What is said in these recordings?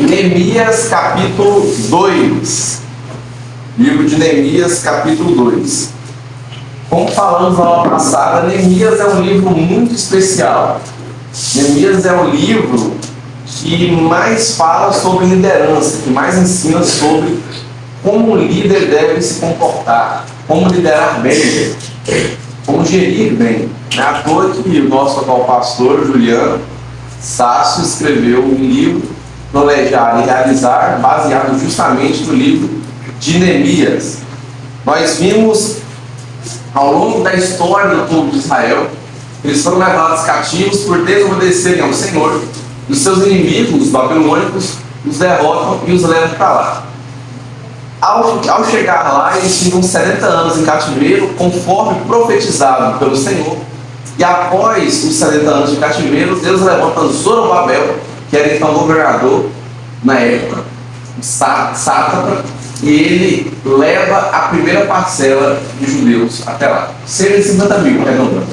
Neemias capítulo 2. Livro de Neemias capítulo 2. Como falamos na aula passada, Neemias é um livro muito especial. Neemias é o livro que mais fala sobre liderança, que mais ensina sobre como um líder deve se comportar, como liderar bem, como gerir bem. Não é à toa que o nosso atual pastor, Juliano Sácio, escreveu um livro, Planejar e Realizar, baseado justamente no livro de Neemias. Nós vimos ao longo da história do povo de Israel, eles foram levados cativos por desobedecerem ao Senhor, e os seus inimigos, os babilônicos, os derrotam e os levam para lá. Ao chegar lá, eles ficam 70 anos em cativeiro, conforme profetizado pelo Senhor. E após os 70 anos de cativeiro, Deus levanta Zorobabel, que era então governador na época, sátrapa, e ele leva a primeira parcela de judeus até lá. 150 mil, arredondando.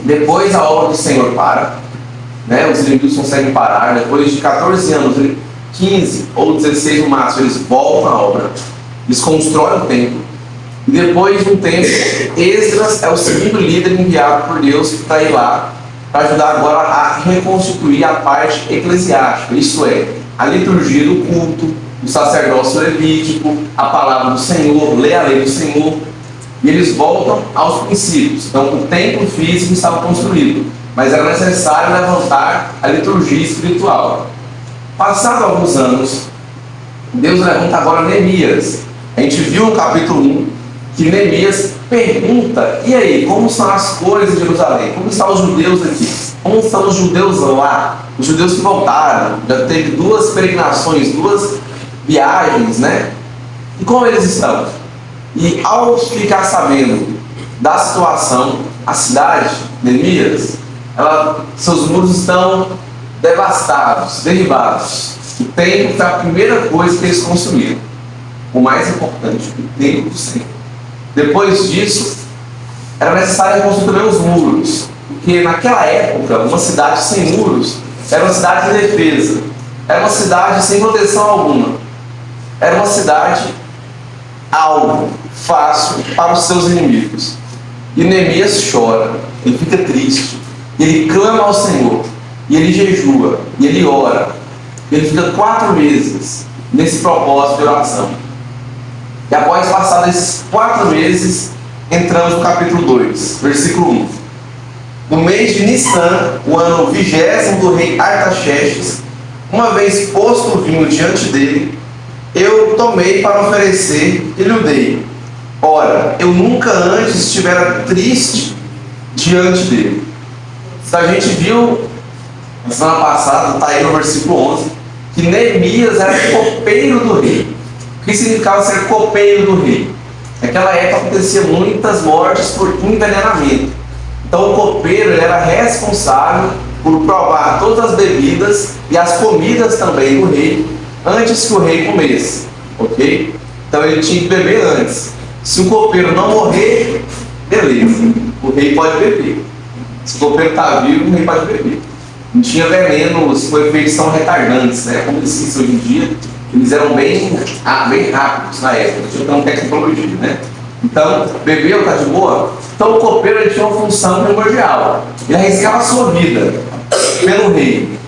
Depois a obra do Senhor para, os inimigos conseguem parar. Depois de 14 anos, 15 ou 16 no máximo, eles voltam à obra, eles constroem o templo, e depois de um tempo, Esdras é o segundo líder enviado por Deus para ir lá, para ajudar agora a reconstituir a parte eclesiástica, isto é, a liturgia do culto, o sacerdócio levítico, a palavra do Senhor, ler a lei do Senhor, e eles voltam aos princípios. Então o templo físico estava construído, mas era necessário levantar a liturgia espiritual. Passados alguns anos, Deus levanta agora Neemias. A gente viu no capítulo 1 que Neemias pergunta: e aí, como são as coisas em Jerusalém? Como estão os judeus aqui? Como estão os judeus lá? Os judeus que voltaram, já teve 2 peregrinações, 2 viagens, E como eles estão? E ao ficar sabendo da situação, a cidade, Neemias, seus muros estão devastados, derribados. O templo foi a primeira coisa que eles construíram. O mais importante, o templo do Senhor. Depois disso, era necessário construir também os muros, porque naquela época, uma cidade sem muros era uma cidade de defesa, era uma cidade sem proteção alguma, era uma cidade alvo fácil para os seus inimigos. E Neemias chora, ele fica triste, ele clama ao Senhor, e ele jejua, e ele ora, ele fica 4 meses nesse propósito de oração. E após passar esses 4 meses, entramos no capítulo 2, versículo 1. No mês de Nissan, o ano 20º do rei Artaxerxes, uma vez posto o vinho diante dele, eu tomei para oferecer e lhe dei. Ora, eu nunca antes estivera triste diante dele. A gente viu na semana passada, está aí no versículo 11, que Neemias era copeiro do rei. O que significava ser copeiro do rei? Naquela época acontecia muitas mortes por envenenamento. Então o copeiro era responsável por provar todas as bebidas e as comidas também do rei antes que o rei comesse, ok? Então ele tinha que beber antes. Se o copeiro não morrer, beleza, o rei pode beber. Se o copeiro está vivo, o rei pode beber. Não tinha venenos com efeitos tão retardantes, como eles dizem hoje em dia. Eles eram bem rápidos na época, não tinha tanta tecnologia, Então, bebeu, está de boa? Então o copeiro ele tinha uma função primordial. Ele arriscava a sua vida pelo rei.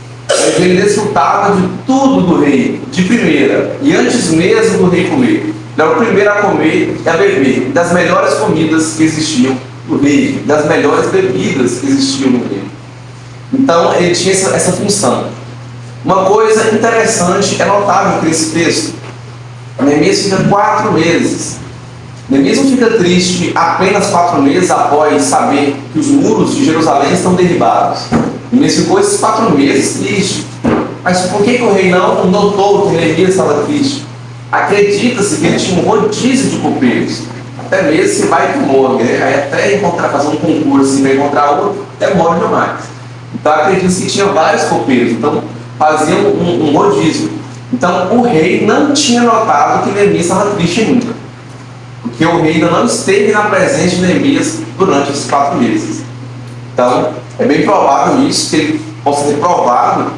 Ele desfrutava de tudo do rei, de primeira, e antes mesmo do rei comer. Ele era o primeiro a comer e a beber das melhores comidas que existiam no rei, das melhores bebidas que existiam no rei. Então ele tinha essa função. Uma coisa interessante é notável nesse texto. Neemias fica 4 meses. Neemias não fica triste apenas 4 meses após saber que os muros de Jerusalém estão derribados. Neemias ficou esses 4 meses triste. Mas por que o rei não notou que Neemias estava triste? Acredita-se que ele tinha um rodízio de copeiros. Até mesmo se vai que morre, Aí até fazer um concurso para encontrar outro, até morre demais. Então acredita-se que tinha vários copeiros. Então fazia um rodízio. Então o rei não tinha notado que Neemias estava triste ainda, porque o rei ainda não esteve na presença de Neemias durante esses 4 meses. Então é bem provável isso, que ele possa ter provado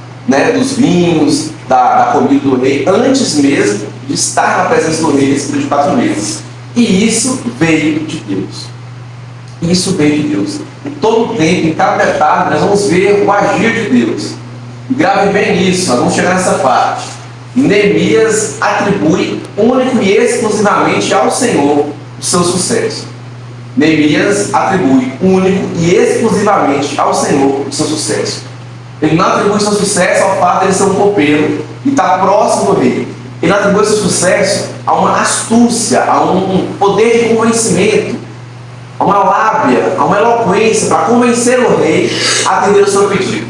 dos vinhos, da comida do rei antes mesmo de estar na presença do rei nesse período de 4 meses. E isso veio de Deus. Isso veio de Deus. Em todo tempo, em cada detalhe, nós vamos ver o agir de Deus. E grave bem isso, nós vamos chegar nessa parte. Neemias atribui único e exclusivamente ao Senhor o seu sucesso. Neemias atribui único e exclusivamente ao Senhor o seu sucesso. Ele não atribui seu sucesso ao fato de ele ser um copeiro e estar próximo do rei. Ele atribui seu sucesso a uma astúcia, a um poder de convencimento, a uma lábia, a uma eloquência para convencer o rei a atender o seu pedido.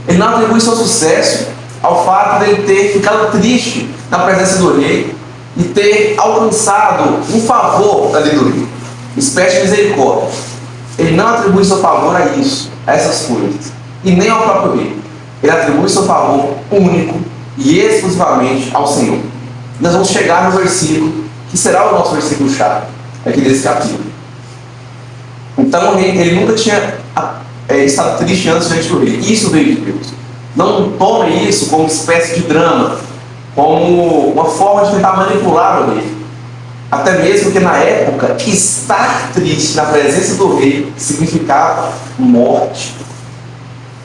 Ele não atribui seu sucesso ao fato de ele ter ficado triste na presença do rei e ter alcançado um favor ali do rei, espécie de misericórdia. Ele não atribui seu favor a isso, a essas coisas, e nem ao próprio rei. Ele atribui seu favor único e exclusivamente ao Senhor. Nós vamos chegar no versículo que será o nosso versículo chave aqui desse capítulo. Então ele nunca tinha estado triste antes diante do rei. Isso veio de Deus. Não tome isso como espécie de drama, como uma forma de tentar manipular o rei. Até mesmo que na época, estar triste na presença do rei significava morte.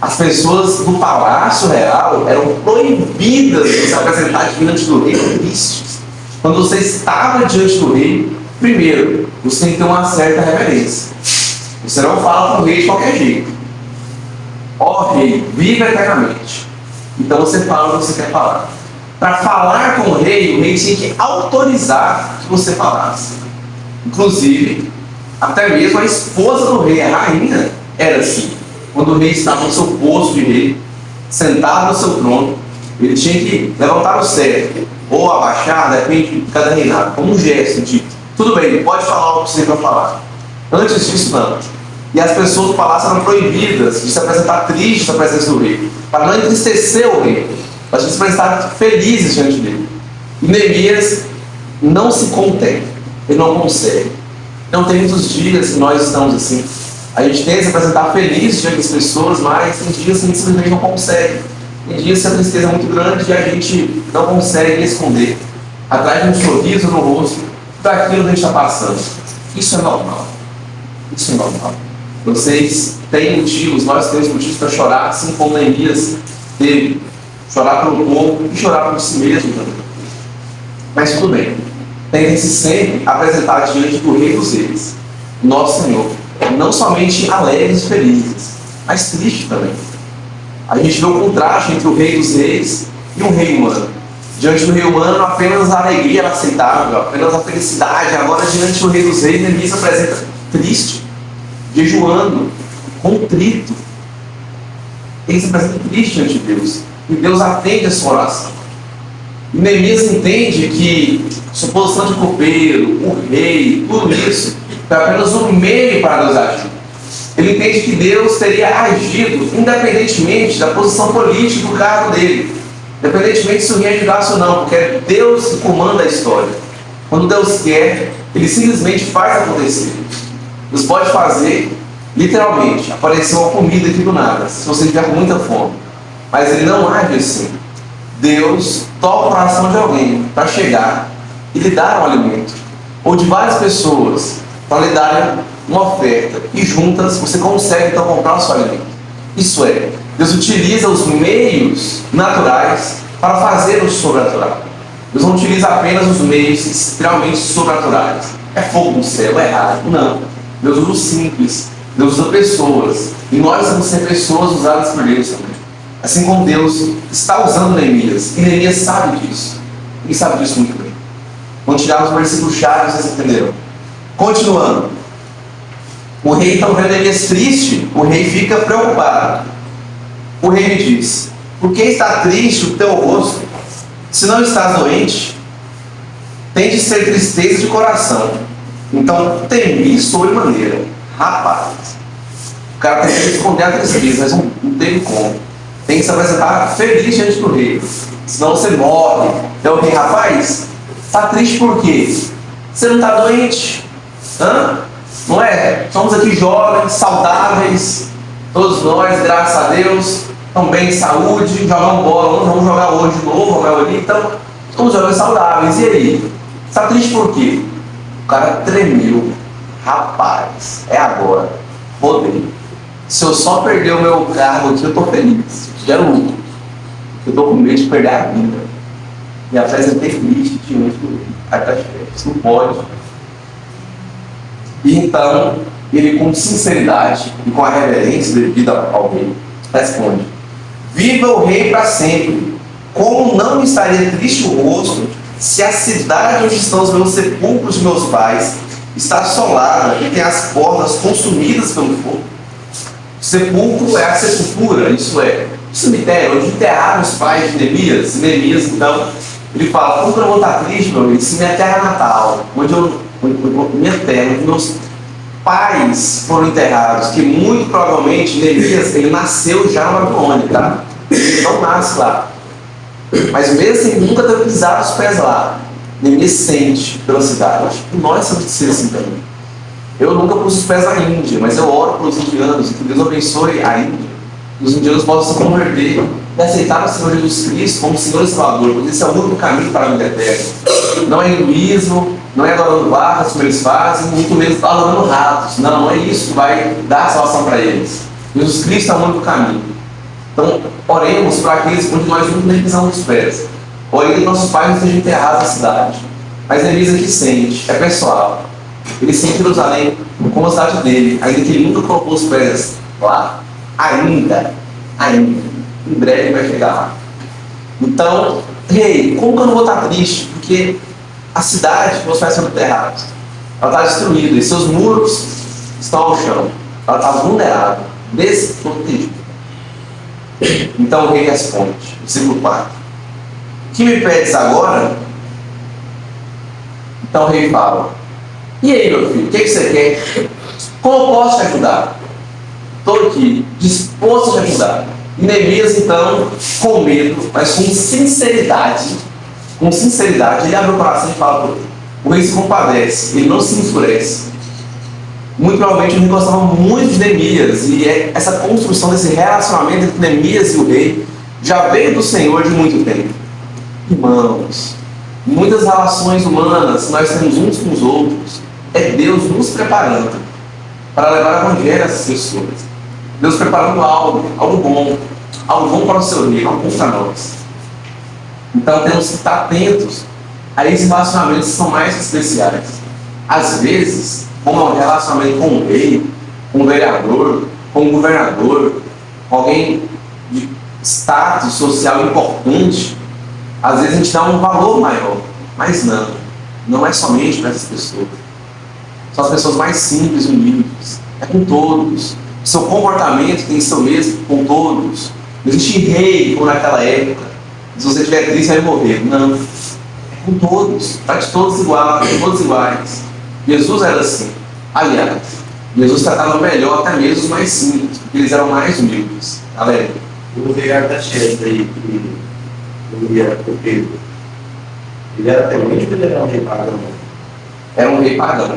As pessoas do palácio real eram proibidas de se apresentar diante do rei tristes. Quando você estava diante do rei, primeiro, você tem que ter uma certa reverência. Você não fala para o rei de qualquer jeito. Ó rei, viva eternamente. Então você fala o que você quer falar. Para falar com o rei tinha que autorizar que você falasse. Inclusive, até mesmo a esposa do rei, a rainha, era assim. Quando o rei estava no seu posto de rei, sentado no seu trono, ele tinha que levantar o cetro, ou abaixar, depende de cada reinado, como um gesto de, tudo bem, pode falar o que você vai falar. Antes disso, não. E as pessoas do palácio eram proibidas de se apresentar tristes na presença do rei, para não entristecer o rei, para se apresentar felizes diante dele. E Neemias não se contém, ele não consegue. Então tem muitos dias que nós estamos assim, a gente tenta se apresentar feliz diante das pessoas, mas tem dias que a gente simplesmente não consegue. Tem dias que a tristeza é muito grande e a gente não consegue esconder atrás de um sorriso no rosto daquilo que a gente está passando. Isso é normal. Isso é normal. Vocês têm motivos, nós temos motivos para chorar, assim como Neemias teve. Chorar pelo povo e chorar por si mesmo também. Mas tudo bem. Tentem-se sempre apresentar diante do Rei dos Reis, nosso Senhor. Não somente alegres e felizes, mas tristes também. A gente vê o contraste entre o Rei dos Reis e um rei humano. Diante do rei humano, apenas a alegria era aceitável, apenas a felicidade. Agora, diante do Rei dos Reis, Neemias apresenta triste, jejuando, contrito. Ele se apresenta triste diante de Deus. E Deus atende a sua oração. E Neemias entende que a suposição de copeiro, o rei, tudo isso foi apenas um meio para Deus agir. Ele entende que Deus teria agido independentemente da posição política do cargo dele, independentemente se o rei ajudasse ou não, porque é Deus que comanda a história. Quando Deus quer, Ele simplesmente faz acontecer. Deus pode fazer, literalmente, aparecer uma comida aqui do nada, se você estiver com muita fome. Mas Ele não age assim. Deus toca o coração de alguém para chegar e lhe dar um alimento. Ou de várias pessoas para lhe darem uma oferta. E juntas você consegue então comprar o seu alimento. Isso é, Deus utiliza os meios naturais para fazer o sobrenatural. Deus não utiliza apenas os meios extremamente sobrenaturais. É fogo no céu, é raio. Não. Deus usa o simples. Deus usa pessoas. E nós vamos ser pessoas usadas por Deus também. Assim como Deus está usando Neemias. E Neemias sabe disso. Ele sabe disso muito bem. Quando tirarmos o versículo chave, vocês entenderam. Continuando. O rei, então, vendo Neemias triste, o rei fica preocupado. O rei me diz: por que está triste o teu rosto? Se não estás doente, tem de ser tristeza de coração. Então temi sobremaneira. Rapaz, o cara tem que esconder a tristeza, mas não teve como. Tem que se apresentar feliz diante do rei, senão você morre. Então o rei: rapaz, está triste por quê? Você não está doente? Hã? Não é? Somos aqui jovens, saudáveis, todos nós, graças a Deus. estão bem de saúde, jogam bola, vamos jogar hoje de novo, a maioria, então, estamos jogando saudáveis. E aí? Está triste por quê? O cara tremeu. Rapaz, é agora. Rodei. Se eu só perder o meu carro aqui, eu estou feliz. Se tiver lucro, eu estou com medo de perder a vida. Me apresentei triste diante do rei. Aí tá cheio. Isso não pode. E então, ele com sinceridade e com a reverência devida ao rei, responde: viva o rei para sempre! Como não me estaria triste o rosto se a cidade onde estão os meus sepulcros de meus pais está assolada e tem as portas consumidas pelo fogo? O sepulcro é a sepultura, isso é, o cemitério onde enterraram os pais de Neemias. Neemias, então, ele fala: como que eu não vou estar triste, meu amigo, se minha terra natal, minha terra, onde meus pais foram enterrados, que muito provavelmente Neemias, ele nasceu já na Babilônia, tá? Ele não nasce lá. Mas mesmo assim, nunca ter pisado os pés lá, Neemias sente pela cidade. Eu acho que nós temos que ser assim também. Eu nunca pus os pés na Índia, mas eu oro pelos indianos, que Deus abençoe a Índia, que os indianos possam se converter e aceitar o Senhor Jesus Cristo como Senhor e Salvador, porque esse é o único caminho para a vida eterna. Não é hinduísmo, não é adorando barras como eles fazem, muito menos adorando ratos. Não, não é isso que vai dar a salvação para eles. Jesus Cristo é o único caminho. Então, oremos para aqueles onde nós nunca nem pisamos os pés. Oremos que nossos pais não estejam enterrados na cidade. Mas Neemias aqui sente, é pessoal. Ele sente Jerusalém como a cidade dele, ainda que ele nunca colocou os pés lá. Ainda. Em breve ele vai chegar lá. Então, rei, como que eu não vou estar triste? Porque a cidade que meus pais foram enterrados, ela está destruída e seus muros estão ao chão. Ela está vulnerável, desprotegida. Então o rei responde, versículo 4: que me pedes agora? Então o rei fala: e aí, meu filho, o que você quer? Como eu posso te ajudar? Estou aqui, disposto a te ajudar. E Neemias, então, com medo, mas com sinceridade, ele abre o coração e fala para o rei. O rei se compadece, ele não se enfurece. Muito provavelmente o rei gostava muito de Neemias, e essa construção desse relacionamento entre Neemias e o rei já veio do Senhor de muito tempo. Irmãos, muitas relações humanas que nós temos uns com os outros, é Deus nos preparando para levar o evangelho a essas pessoas. Deus preparando algo bom para o seu reino, algo bom para nós. Então temos que estar atentos a esses relacionamentos que são mais especiais. Às vezes, como é um relacionamento com um rei, com um vereador, com um governador, com alguém de status social importante, às vezes a gente dá um valor maior. Mas não é somente para essas pessoas. São as pessoas mais simples e humildes. É com todos. O seu comportamento tem que ser o mesmo com todos. Não existe rei como naquela época. Se você estiver triste, vai morrer. Não. É com todos. Trate todos iguais. Jesus era assim. Aliás, Jesus tratava melhor até mesmo os mais simples, porque eles eram mais humildes. Galera. O rei Artaxerxes aí, que ele era Pedro, ele era temente ou ele era um rei pagão? Era um rei pagão,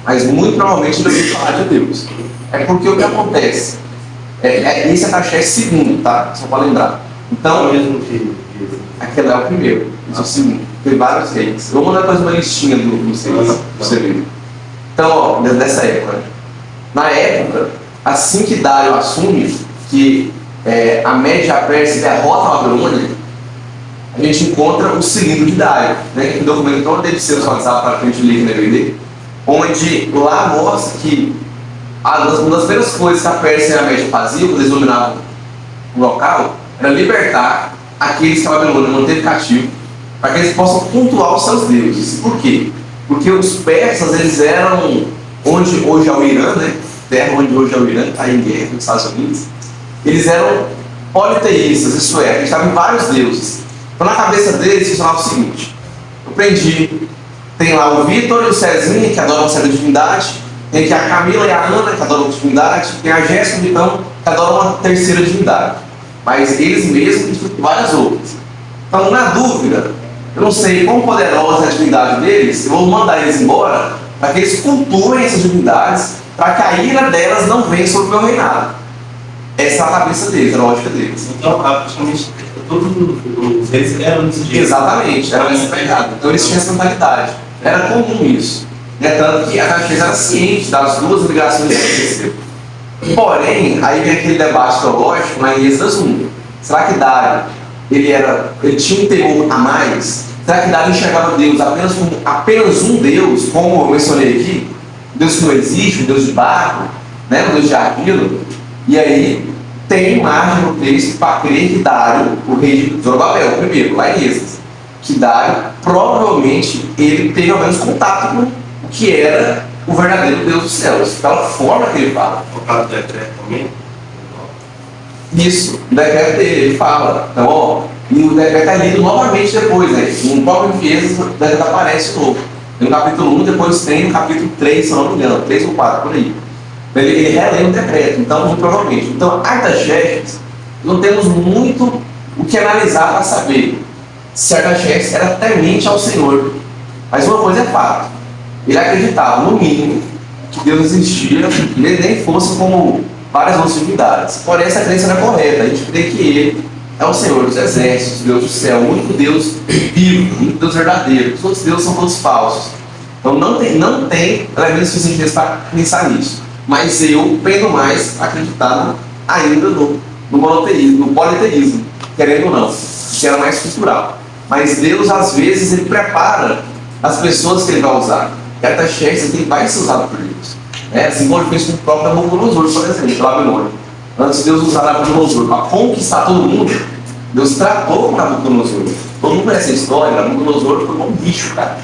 mas muito provavelmente ele ouviu falar de Deus. É porque o que acontece? Esse é Artaxerxes segundo, tá? Só para lembrar. Então, mesmo filho. Aquele é o primeiro, esse é o segundo. Tem vários reis. Vou mandar depois uma listinha do você ver. Então, ó, dessa época. Na época, assim que Dário assume que a Média Pérsia derrota a Babilônia, a gente encontra o cilindro de Dário, né? Que o documento não deve ser utilizado para a gente ler na DVD, onde lá mostra que uma das primeiras coisas que a Pérsia e a Média faziam, quando eles dominavam o local, era libertar aqueles que a Babilônia manteve cativo, para que eles possam cultuar os seus deuses. Por quê? Porque os persas, eles eram, onde hoje é o Irã, né? Terra onde hoje é o Irã, está em guerra nos Estados Unidos, eles eram politeístas, isso é, acreditavam em vários deuses. Então na cabeça deles funcionava o seguinte: eu prendi, tem lá o Vitor e o Cezinha, que adoram uma certa divindade, tem aqui a Camila e a Ana, que adoram uma divindade, tem a Jéssica, então, que adoram uma terceira divindade. Mas eles mesmos têm várias outras. Então, na dúvida, eu não sei quão poderosa é a divindade deles, eu vou mandar eles embora para que eles cultuem essas divindades, para que a ira delas não venha sobre o meu reinado. Essa é a cabeça deles, a lógica deles. Então, praticamente, todos os reis eram desse jeito. Exatamente, era nessa pegada. Então eles tinham essa mentalidade. Era comum isso. Tanto que a Artaxerxes era ciente das duas ligações que aconteceram. Porém, aí vem aquele debate teológico na Êxodo 1. Será que Dário, ele tinha um temor a mais? Será que Dário enxergava Deus apenas um Deus, como eu mencionei aqui? Um Deus que não existe, um Deus de barro, né? Um Deus de argila? E aí tem margem no texto para crer que Dário, o rei de Zorobabel, primeiro, lá em Êxodo, que Dário, provavelmente, ele teve ao menos contato com o que era o verdadeiro Deus dos céus, pela forma que ele fala. Por causa do decreto também? Isso, o decreto dele, ele fala. Então, ó, e o decreto é lido novamente depois, né? No próprio Efésios, o decreto aparece de novo. No capítulo 1, depois tem no capítulo 3, se eu não me engano, 3 ou 4, por aí. Ele relê o decreto, então, muito provavelmente. Então, Artaxerxes, não temos muito o que analisar para saber se Artaxerxes era temente ao Senhor. Mas uma coisa é fato, ele acreditava, no mínimo, que Deus existia, ele nem fosse como várias outras divindades. Porém, essa crença não é correta. A gente crê que ele é o Senhor dos exércitos, Deus do céu, o único Deus vivo, o único Deus verdadeiro. Os outros deuses são todos falsos. Então não tem elementos suficientes para pensar nisso. Mas eu pendo mais acreditar ainda no monoteísmo, no politeísmo, querendo ou não, que era mais cultural. Mas Deus, às vezes, ele prepara as pessoas que ele vai usar. E Artaxerxes ele vai ser usado por Deus. Assim como ele fez com o próprio Nabucodonosor, por exemplo, Babilônia. Antes de Deus usar Nabucodonosor para conquistar todo mundo, Deus tratou com Nabucodonosor. Todo mundo conhece a história, Nabucodonosor foi igual um bicho, cara.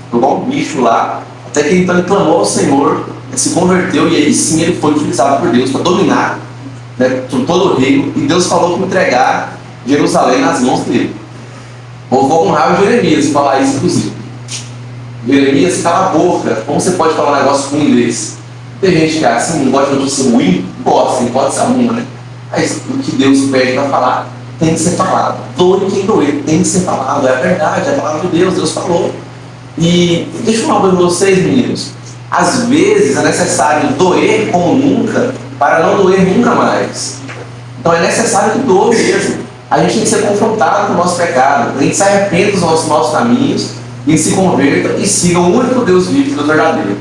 Foi igual um bicho lá. Até que então ele clamou ao Senhor, se converteu e aí sim ele foi utilizado por Deus para dominar, né, todo o reino. E Deus falou que entregar Jerusalém nas mãos dele. Vou com raiva de Jeremias falar isso, inclusive. Jeremias, cala a boca. Como você pode falar um negócio ruim desse? Tem gente que assim, não gosta de notícia ruim, gosta, pode ser uma, né? Mas o que Deus pede para falar tem que ser falado. Doe quem doer, tem que ser falado. É a verdade, é a palavra de Deus, Deus falou. E deixa eu falar para vocês, meninos. Às vezes é necessário doer como nunca para não doer nunca mais. Então é necessário que doa mesmo. A gente tem que ser confrontado com o nosso pecado. A gente se arrependa dos nossos maus caminhos e se converta e siga o único Deus vivo, Deus verdadeiro.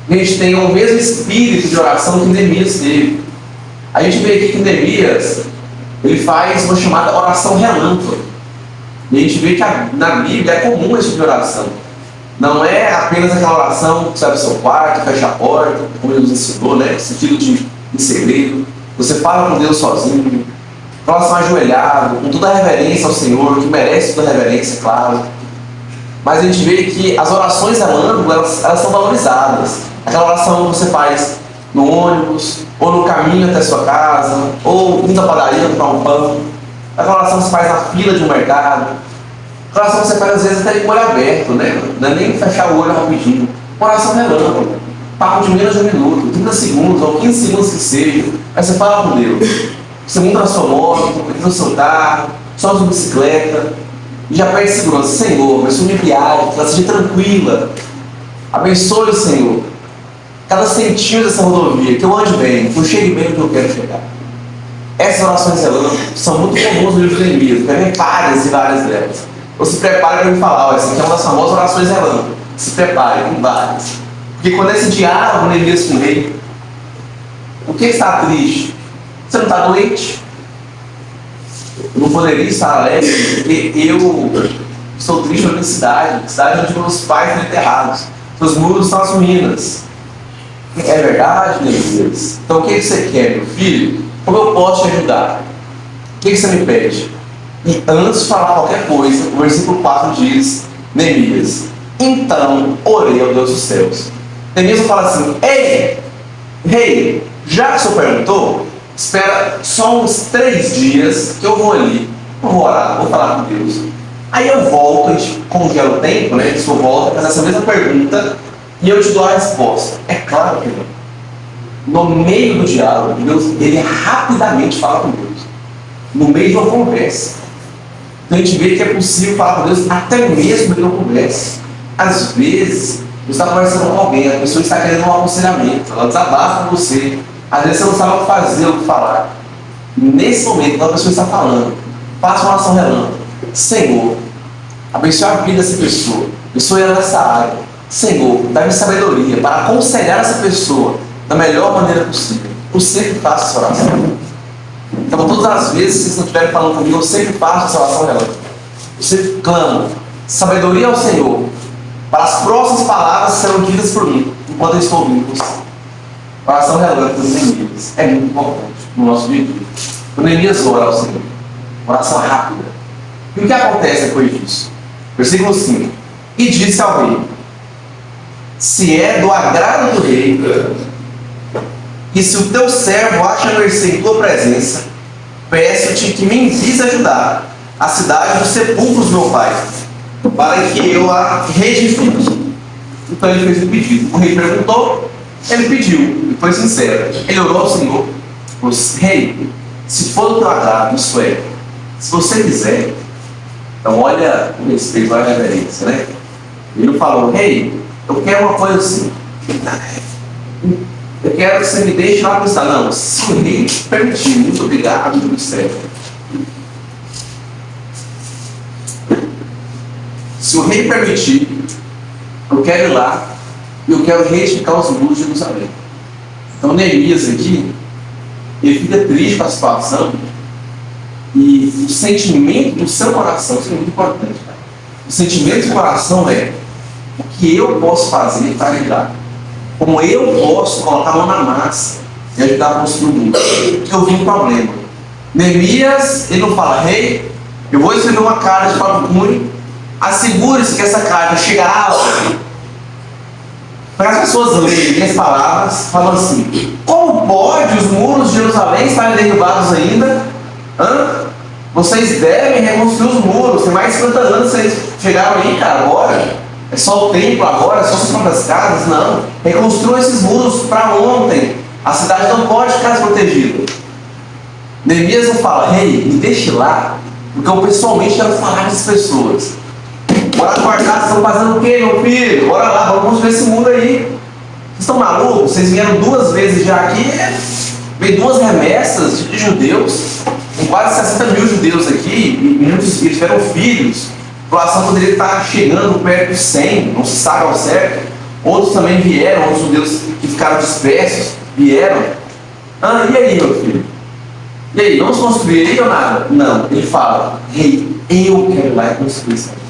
A gente tem o mesmo espírito de oração que Neemias teve. A gente vê aqui que Neemias ele faz uma chamada oração relâmpago. E a gente vê que na Bíblia é comum esse tipo de oração. Não é apenas aquela oração que você vai para o seu quarto, fecha a porta, como ele nos ensinou, né? Sentido de segredo. Você fala com Deus sozinho, oração ajoelhado, com toda a reverência ao Senhor, que merece toda a reverência, claro. Mas a gente vê que as orações relâmpago, elas são valorizadas. Aquela oração que você faz no ônibus, ou no caminho até a sua casa, ou indo à padaria comprar um pão. Aquela oração que você faz na fila de um mercado. Aquela oração que você faz às vezes até de olho aberto, né? Não é nem fechar o olho rapidinho. Uma oração relâmpago. Papo de menos de um minuto, 30 segundos ou 15 segundos que seja. Aí você fala com Deus. Você monta na sua moto, entra no seu carro, sobe sua bicicleta. E já pede segurança. Senhor, abençoe minha viagem, que ela seja tranquila. Abençoe, Senhor, cada centímetro dessa rodovia, que eu ande bem, que eu chegue bem onde eu quero chegar. Essas orações relâmpago são muito comuns no livro de Neemias. Tem várias e várias delas. Então se prepare para me falar, essa aqui é uma das famosas orações relâmpago. Se prepare, tem várias. Porque quando esse diálogo Neemias com o rei, o que está triste? Você não está doente? Eu não poderia estar alegre porque eu estou triste na minha cidade onde meus pais foram enterrados. Seus muros estão as ruínas. É verdade, Neemias? Então o que você quer, meu filho? Como eu posso te ajudar? O que você me pede? E antes de falar qualquer coisa, o versículo 4 diz, Neemias, então orei ao Deus dos céus. Neemias fala assim, ei, rei, já que o senhor perguntou, espera só uns 3 dias que eu vou ali, eu vou orar, vou falar com Deus. Aí eu volto, a gente congela o tempo, né? Se eu volto, faz essa mesma pergunta e eu te dou a resposta. É claro que não. No meio do diálogo, Deus, ele rapidamente fala com Deus. No meio de uma conversa. Então a gente vê que é possível falar com Deus até mesmo em uma conversa. Às vezes, você está conversando com alguém, a pessoa está querendo um aconselhamento, ela desabafa com você. Às vezes você não sabe o que fazer, o que falar. Nesse momento, quando a pessoa está falando, faça uma oração relâmpago. Senhor, abençoe a vida dessa pessoa, abençoe ela nessa área. Senhor, dá-me sabedoria para aconselhar essa pessoa da melhor maneira possível. Eu sempre faço essa oração. Então, todas as vezes que vocês não estiverem falando comigo, eu sempre faço essa oração relâmpago. Eu sempre clamo sabedoria ao Senhor para as próximas palavras que serão ditas por mim enquanto eu estou ouvindo você. Oração relâmpago dos Neemias é muito importante no nosso dia a dia. O Neemias ora ao Senhor. Oração rápida. E o que acontece depois disso? Versículo 5. E disse ao rei: se é do agrado do rei, e se o teu servo acha mercê em tua presença, peço-te que me envies ajudar a cidade dos sepulcros do meu pai, para que eu a reedifique. Então ele fez um pedido. O rei perguntou, ele pediu, e foi sincero. Ele orou ao Senhor: rei, se for do teu agrado, isso é, se você quiser. Então olha o respeito, olha a reverência, né? Ele falou: rei, eu quero uma coisa assim, eu quero que você me deixe lá para o estado. Não, se o rei permitir, muito obrigado, muito certo. Se o rei permitir, eu quero ir lá e eu quero reedificar os muros de Jerusalém. Então Neemias aqui, ele fica triste com a situação, e o sentimento do seu coração, isso é muito importante, cara. O sentimento do coração é: o que eu posso fazer para ajudar? Como eu posso colocar a mão na massa e ajudar a construir o mundo? Porque eu vi um problema. Neemias, ele não fala: rei, eu vou escrever uma carta de Paulo Cunha, assegure-se que essa carta chegará a alguém. Para as pessoas lerem as palavras, falam assim: como pode os muros de Jerusalém estarem derrubados ainda? Vocês devem reconstruir os muros. Tem mais de 50 anos vocês chegaram aí, cara, agora. É só o templo agora, é só as próprias casas? Não. Reconstruam esses muros para ontem. A cidade não pode ficar desprotegida. Neemias não fala: rei, me deixe lá, porque eu pessoalmente quero falar com essas pessoas. Bora guardar, vocês estão fazendo o quê, meu filho? Bora lá, vamos construir esse muro aí. Vocês estão malucos? Vocês vieram 2 vezes já aqui, veio 2 remessas de judeus, com quase 60 mil judeus aqui, e muitos tiveram filhos. A população poderia estar chegando perto de 100, não se sabe ao certo. Outros também vieram, outros judeus que ficaram dispersos vieram. E aí, meu filho? E aí, vamos construir aí ou nada? Não, ele fala: rei, eu quero ir lá e construir essa coisa.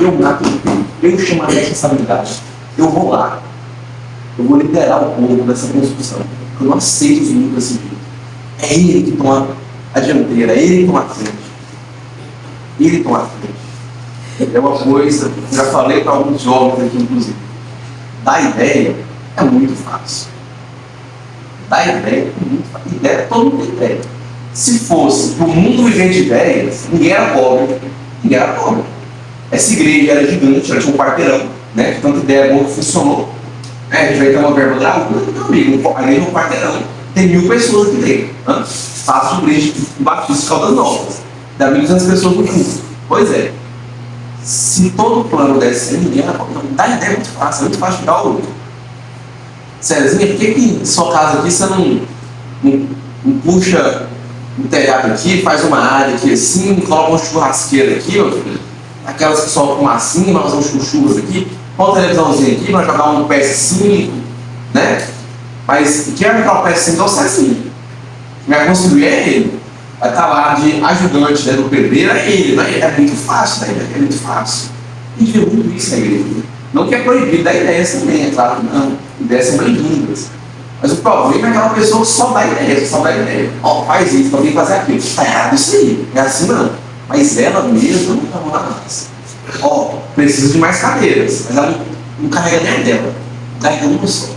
Eu mato o povo, eu chamo a responsabilidade. Eu vou lá, eu vou liderar o povo dessa construção. Eu não aceito os muros desse jeito. É ele que toma a dianteira, é ele que toma a frente. Ele toma a frente. É uma coisa, já falei para alguns jovens aqui, inclusive. Dar ideia é muito fácil. Dar ideia é muito fácil. Ideia, todo mundo tem ideia. Se fosse o mundo viver de ideias, ninguém era pobre. Ninguém era pobre. Essa igreja era gigante, ela tinha um quarteirão, né? De tanta ideia boa que funcionou. A gente vai ter uma verba grávida, meu amigo, a igreja é um quarteirão. Tem 1000 pessoas aqui dentro. Faço igreja de Batista Caldas Novas. Dá 1.200 pessoas no culto. Pois é. Se todo o plano desse ser, ninguém era pobre. Dá ideia muito fácil de dar o outro. Cezinha, por que sua casa aqui você não puxa um telhado aqui, faz uma área aqui assim, coloca uma churrasqueira aqui, ó, aquelas que soltam fumacinha, mas fazer uns chuchurras aqui, põe uma televisãozinha aqui, vai jogar um PS5, né? Mas quem vai jogar o PS5 é o Cezinha. Quem vai construir é ele. Vai estar lá de ajudante, né, do pedreiro, é ele. É muito fácil, né? É muito fácil. A gente vê muito isso na igreja. Não que é proibido dar ideias também, é claro que não. Ideias são bem-vindas. Mas o problema é aquela pessoa que só dá ideia, faz isso, alguém fazer aquilo. Está errado isso aí, não é assim não. Mas ela mesma não está lá mais. Precisa de mais cadeiras, mas ela não carrega nem a dela, carrega uma só.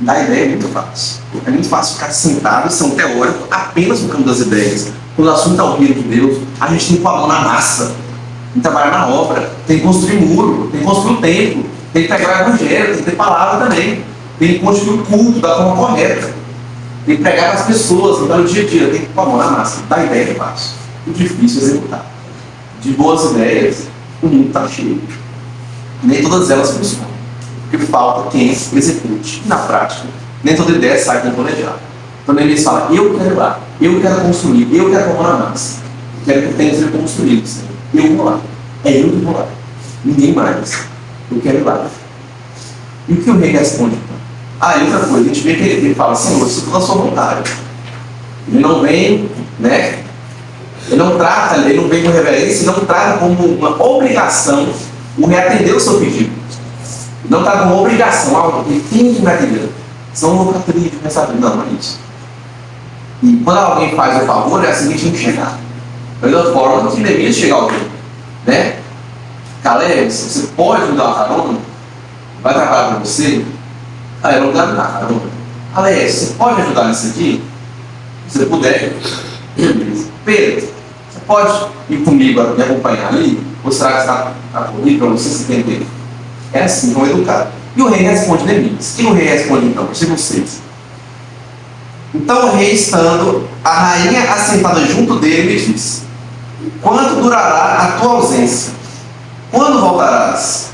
Dar ideia é muito fácil. É muito fácil ficar sentado e ser um teórico apenas no campo das ideias. Quando o assunto é o reino de Deus, a gente tem que pôr a mão na massa, tem que trabalhar na obra, tem que construir muro, tem que construir o templo, tem que pregar o evangelho, tem que ter palavra também, tem que construir o culto da forma correta, tem que pregar para as pessoas, então no dia a dia, tem que pôr a mão na massa. Dar ideia é fácil, muito difícil executar. De boas ideias, o mundo está cheio. Nem todas elas funcionam. Porque falta quem execute. Na prática, nem toda ideia sai com o planejado. Então Neemias fala: eu quero ir lá, eu quero construir, eu quero tomar na massa. Quero que o templo seja construído, Senhor. Eu vou lá. É eu que vou lá. Ninguém mais. Eu quero ir lá. E o que o rei responde? E outra coisa, a gente vê que ele fala, Senhor, isso pela sua vontade. Ele não vem, né? Ele não vem com reverência, não trata como uma obrigação o reatender o seu pedido. Não trata como uma obrigação, algo que tem que me atender. Senão eu vou ficar triste, não é isso. E quando alguém faz o favor, é assim que a gente tem que chegar. Da mesma forma que Neemias chegar ao rei, né? Caleb, você pode me dar uma carona? Vai trabalhar para você? Eu não quero dar carona. Alex, você pode ajudar nisso aqui? Se você puder. Beleza. Pedro, você pode ir comigo me acompanhar ali? Ou será que está comigo para você se entender? É assim, vão educar. E o rei responde Neemias. E o rei responde então? Versículo 6. Então o rei, estando a rainha assentada junto dele, lhe disse: quanto durará a tua ausência? Quando voltarás?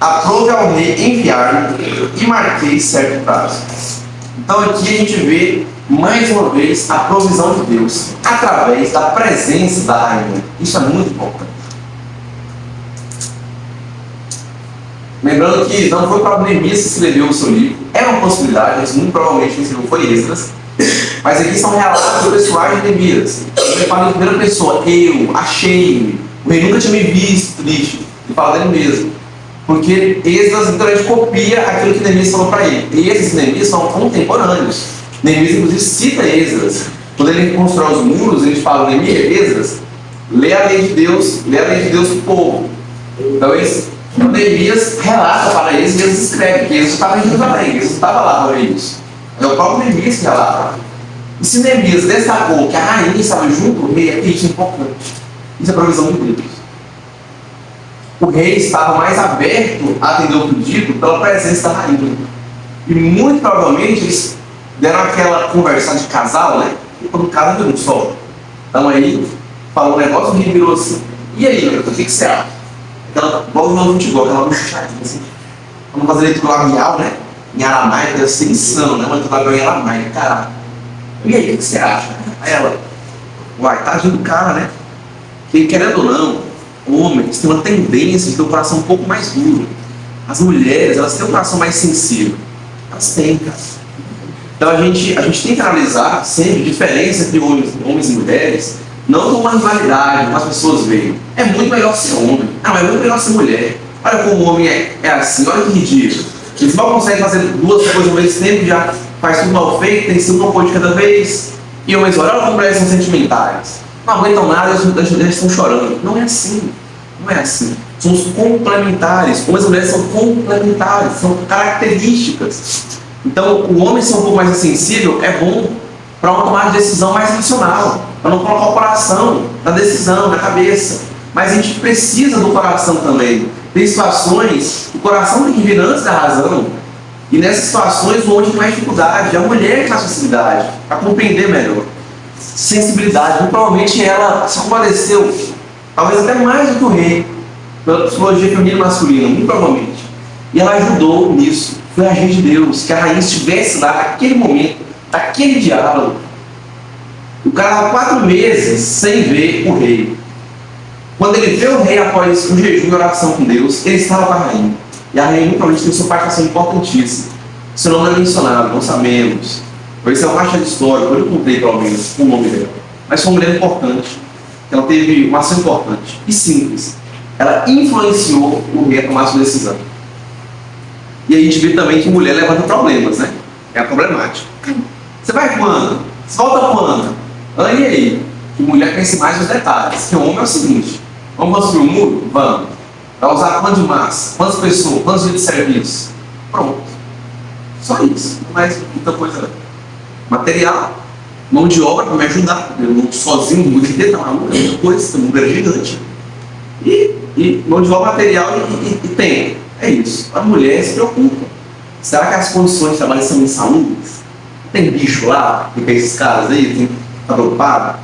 Aprove ao rei enviar-me e marquei certo prazo. Então aqui a gente vê mais uma vez a provisão de Deus através da presença da rainha. Isso é muito importante. Lembrando que não foi para Neemias que escreveu o seu livro, é uma possibilidade, mas muito provavelmente quem escreveu foi Esdras. Mas aqui são relatos pessoais de Neemias. Ele fala em primeira pessoa: eu achei-me, o rei nunca tinha me visto triste. Ele fala dele mesmo. Porque Esdras literalmente copia aquilo que Neemias falou para ele. E esses Neemias são contemporâneos. Neemias, inclusive, cita Esdras. Quando ele constrói os muros, ele fala: Neemias, Esdras, lê a lei de Deus para o povo. Então, Neemias relata para eles e eles escrevem que Esdras estava em Jerusalém, Esdras estava lá para eles. É o próprio Neemias que relata. E se Neemias destacou que a rainha estava junto, o rei, isso é importante. Isso é provisão de Deus. O rei estava mais aberto a atender o pedido pela presença da rainha. E muito provavelmente eles deram aquela conversa de casal, né? E quando casa virou um só. Então aí, falou um negócio, o rei virou assim: e aí, o que você acha? Igual no futebol, aquela puxadinha assim. Vamos fazer leitura labial, né? Em aramaico, deve ser insano, né? Uma leitura labial em aramaico, caralho. E aí, o que você acha? Aí ela: uai, tadinho do cara, né? Que querendo ou não, homens têm uma tendência de ter o coração um pouco mais duro. As mulheres, elas têm um coração mais sensível. Elas têm, cara. Então a gente tem que analisar sempre a diferença entre homens e mulheres, não como uma rivalidade, como as pessoas veem. É muito melhor ser homem. É muito melhor ser mulher. Olha como o homem é assim, olha que ridículo. Eles mal conseguem fazer duas coisas ao mesmo tempo, já faz tudo mal feito, tem sido uma coisa de cada vez. E homens, olha como mulheres são sentimentais. Não aguentam nada, eles estão chorando. Não é assim. Não é assim. Somos complementares. Homens e mulheres são complementares, são características. Então, o homem ser um pouco mais sensível é bom para uma tomada de decisão mais racional, para não colocar o coração na decisão, na cabeça. Mas a gente precisa do coração também. Tem situações que o coração tem que vir antes da razão. E nessas situações o homem tem mais dificuldade, é a mulher que tem mais facilidade para compreender melhor. Sensibilidade, muito provavelmente ela se compadeceu, talvez até mais do que o rei, pela psicologia feminina e masculina, muito provavelmente. E ela ajudou nisso. Foi a agir de Deus, que a rainha estivesse lá naquele momento, naquele diálogo. O cara estava 4 meses sem ver o rei. Quando ele vê o rei após um jejum e oração com Deus, ele estava com a rainha. E a rainha, muito provavelmente, tem sua participação importantíssima. Seu nome não é mencionado, não sabemos. Isso é uma faixa de história, eu não contei pelo menos o nome dela. Mas foi uma mulher importante. Ela teve uma ação importante e simples. Ela influenciou o rei a tomar sua decisão. E a gente vê também que mulher levanta problemas, né? É a problemática. Você vai quando? Você volta quando? E aí? Que mulher pense mais nos detalhes. Que o homem é o seguinte: vamos construir um muro? Vamos. Vai usar quanto de massa? Quantas pessoas? Quantos dias de serviço? Pronto. Só isso. Não mais muita coisa não. Material, mão de obra para me ajudar. Eu não sozinho, não vou entender, tá maluco, é muita coisa, o mundo é gigante. E mão de obra, material e tempo. É isso. A mulher se preocupa. Será que as condições de trabalho são insalubres? Tem bicho lá, fica esses caras aí, tem que estar preocupado.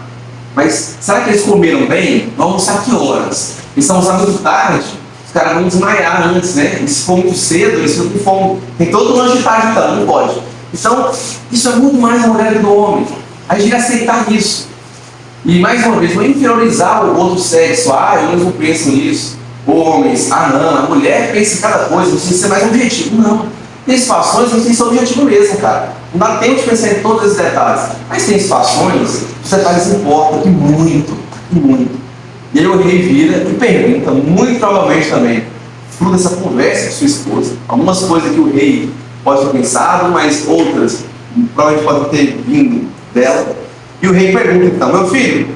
Mas será que eles comeram bem? Vão almoçar que horas? Eles estão almoçando muito tarde, os caras vão desmaiar antes, né? E se for muito cedo, eles ficam com fome. Tem todo um lanche de tarde então, não pode. Então, isso é muito mais a mulher do homem. A gente aceitar isso. E mais uma vez, não inferiorizar o outro sexo. Eles não pensam nisso. Homens, não, a mulher pensa em cada coisa, não precisa ser mais objetivo. Não. Tem situações que a gente tem que ser objetivo mesmo, cara. Não dá tempo de pensar em todos esses detalhes. Mas tem situações que os detalhes importam, e muito, e muito. E aí o rei vira e pergunta, muito provavelmente também, fruto dessa conversa com sua esposa, algumas coisas que o rei pode ter pensado, mas outras provavelmente podem ter vindo dela. E o rei pergunta então, meu filho,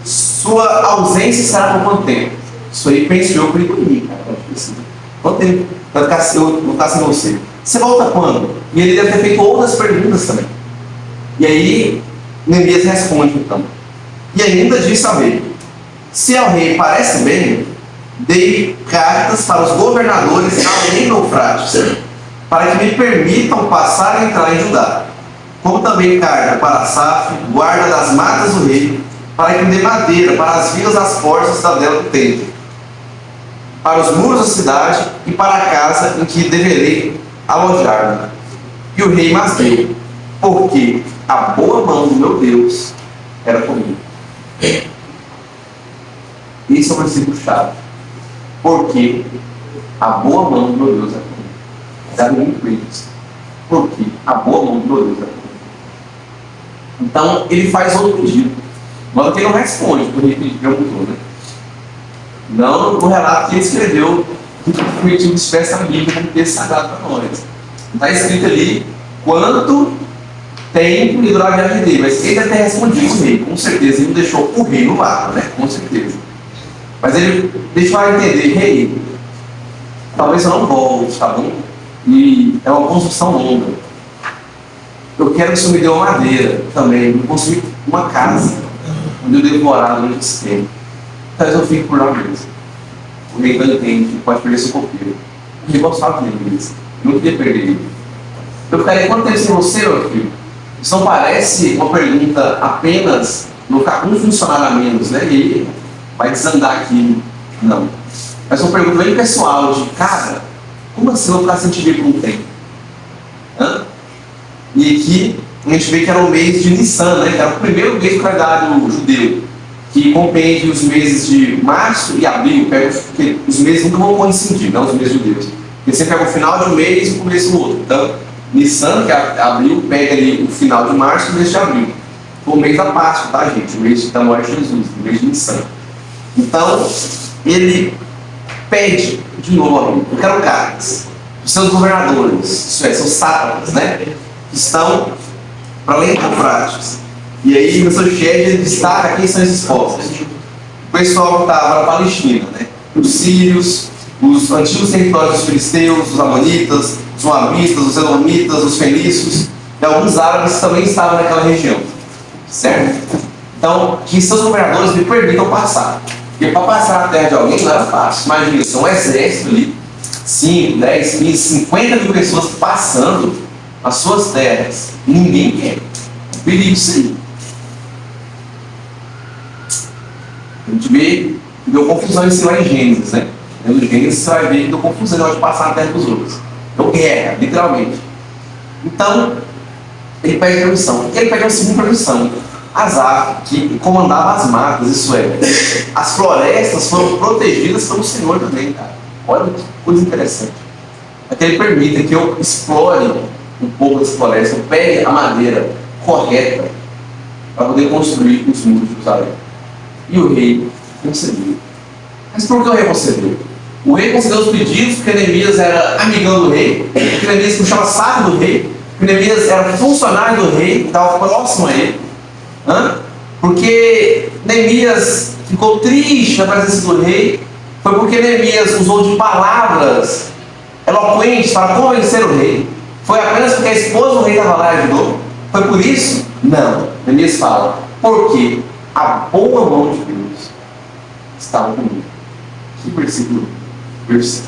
sua ausência será por quanto tempo? Isso aí pensou por mim, cara. Quanto tempo vai ficar sem você? Você volta quando? E ele deve ter feito outras perguntas também. E aí, Neemias responde então. E ainda disse ao rei, se ao rei parece bem, dei cartas para os governadores além do Eufrates, para que me permitam passar e entrar em Judá. Como também carta para Asaf, guarda das matas do rei, para que me dê madeira para as vilas das portas da cidadela do templo, para os muros da cidade e para a casa em que deverei alojar-me. E o rei mas deu, porque a boa mão do meu Deus era comigo. Esse é o versículo chave. Porque a boa mão do meu Deus é comigo. Dá muito isso. Porque a boa mão do meu Deus é comigo. Então ele faz outro pedido. Mas que ele não responde, porque o rei perguntou, né? Não no relato que ele escreveu, que o motivo estivesse na Bíblia como texto sagrado para nós. Está escrito ali quanto tempo e durar a viagem dele, mas ele até respondeu o rei, com certeza. Ele não deixou o rei no vácuo, né? Com certeza. Mas ele deixou a entender, rei, talvez eu não volte, tá bom? E é uma construção longa. Eu quero que o senhor me dê uma madeira também, eu construir uma casa onde eu devo morar durante esse tempo. Talvez eu fique por lá mesmo. O rei não entende, pode perder seu copeiro. O rei gostava dele mesmo. Eu não queria perder ele. Eu ficaria quanto tempo sem você, meu filho? Isso não parece uma pergunta apenas no ficar um funcionário a menos, né? E vai desandar aqui. Não. Mas uma pergunta bem pessoal de, cara, como assim eu vou ficar sem te ver por um tempo? E aqui a gente vê que era o mês de Nissan, né? Que era o primeiro mês do calendário judeu, que compreende os meses de março e abril, porque os meses nunca vão coincidir, não os meses judeus. Porque sempre pega o final de um mês e o começo do outro. Então, Nissan, que é abril, pega ali o final de março e o mês de abril. Foi o mês da Páscoa, tá, gente? O mês da morte de Jesus, o mês de Nissan. Então, ele pede de novo ao rei, eu quero cartas. Os seus governadores, isso é, seus sátrapas, né? Que estão para além do Eufrates. E aí, no seu chefe, ele destaca quem são esses povos. O pessoal que estava na Palestina, né? Os sírios, os antigos territórios dos filisteus, os amonitas, os moabitas, os edomitas, os fenícios e alguns árabes também estavam naquela região. Certo? Então, que seus governadores me permitam passar. Porque para passar na terra de alguém não era fácil. Imagina, são um exército ali, 5, 10, 15, 50 mil pessoas passando as suas terras. Ninguém quer. Perigo isso aí. A gente vê que deu confusão em cima em Gênesis, né? No Gênesis você vai ver que deu confusão na hora de passar na terra dos outros. Então, guerra, literalmente. Então, ele pede permissão. E ele pede uma segunda permissão. Asaf, que comandava as matas, isso é, as florestas foram protegidas pelo Senhor também, cara. Olha que coisa interessante. Até ele permite que eu explore um pouco das florestas, eu pegue a madeira correta para poder construir os muros de Jerusalém. E o rei concedeu. Mas por que o rei concedeu? O rei concedeu os pedidos porque Neemias era amigão do rei, porque Neemias puxava saco do rei, porque Neemias era funcionário do rei, estava próximo a ele. Porque Neemias ficou triste na presença do rei, foi porque Neemias usou de palavras eloquentes para convencer o rei. Foi apenas porque a esposa do rei estava lá e ajudou? Foi por isso? Não. Neemias fala, porque a boa mão de Deus estava comigo. Que versículo?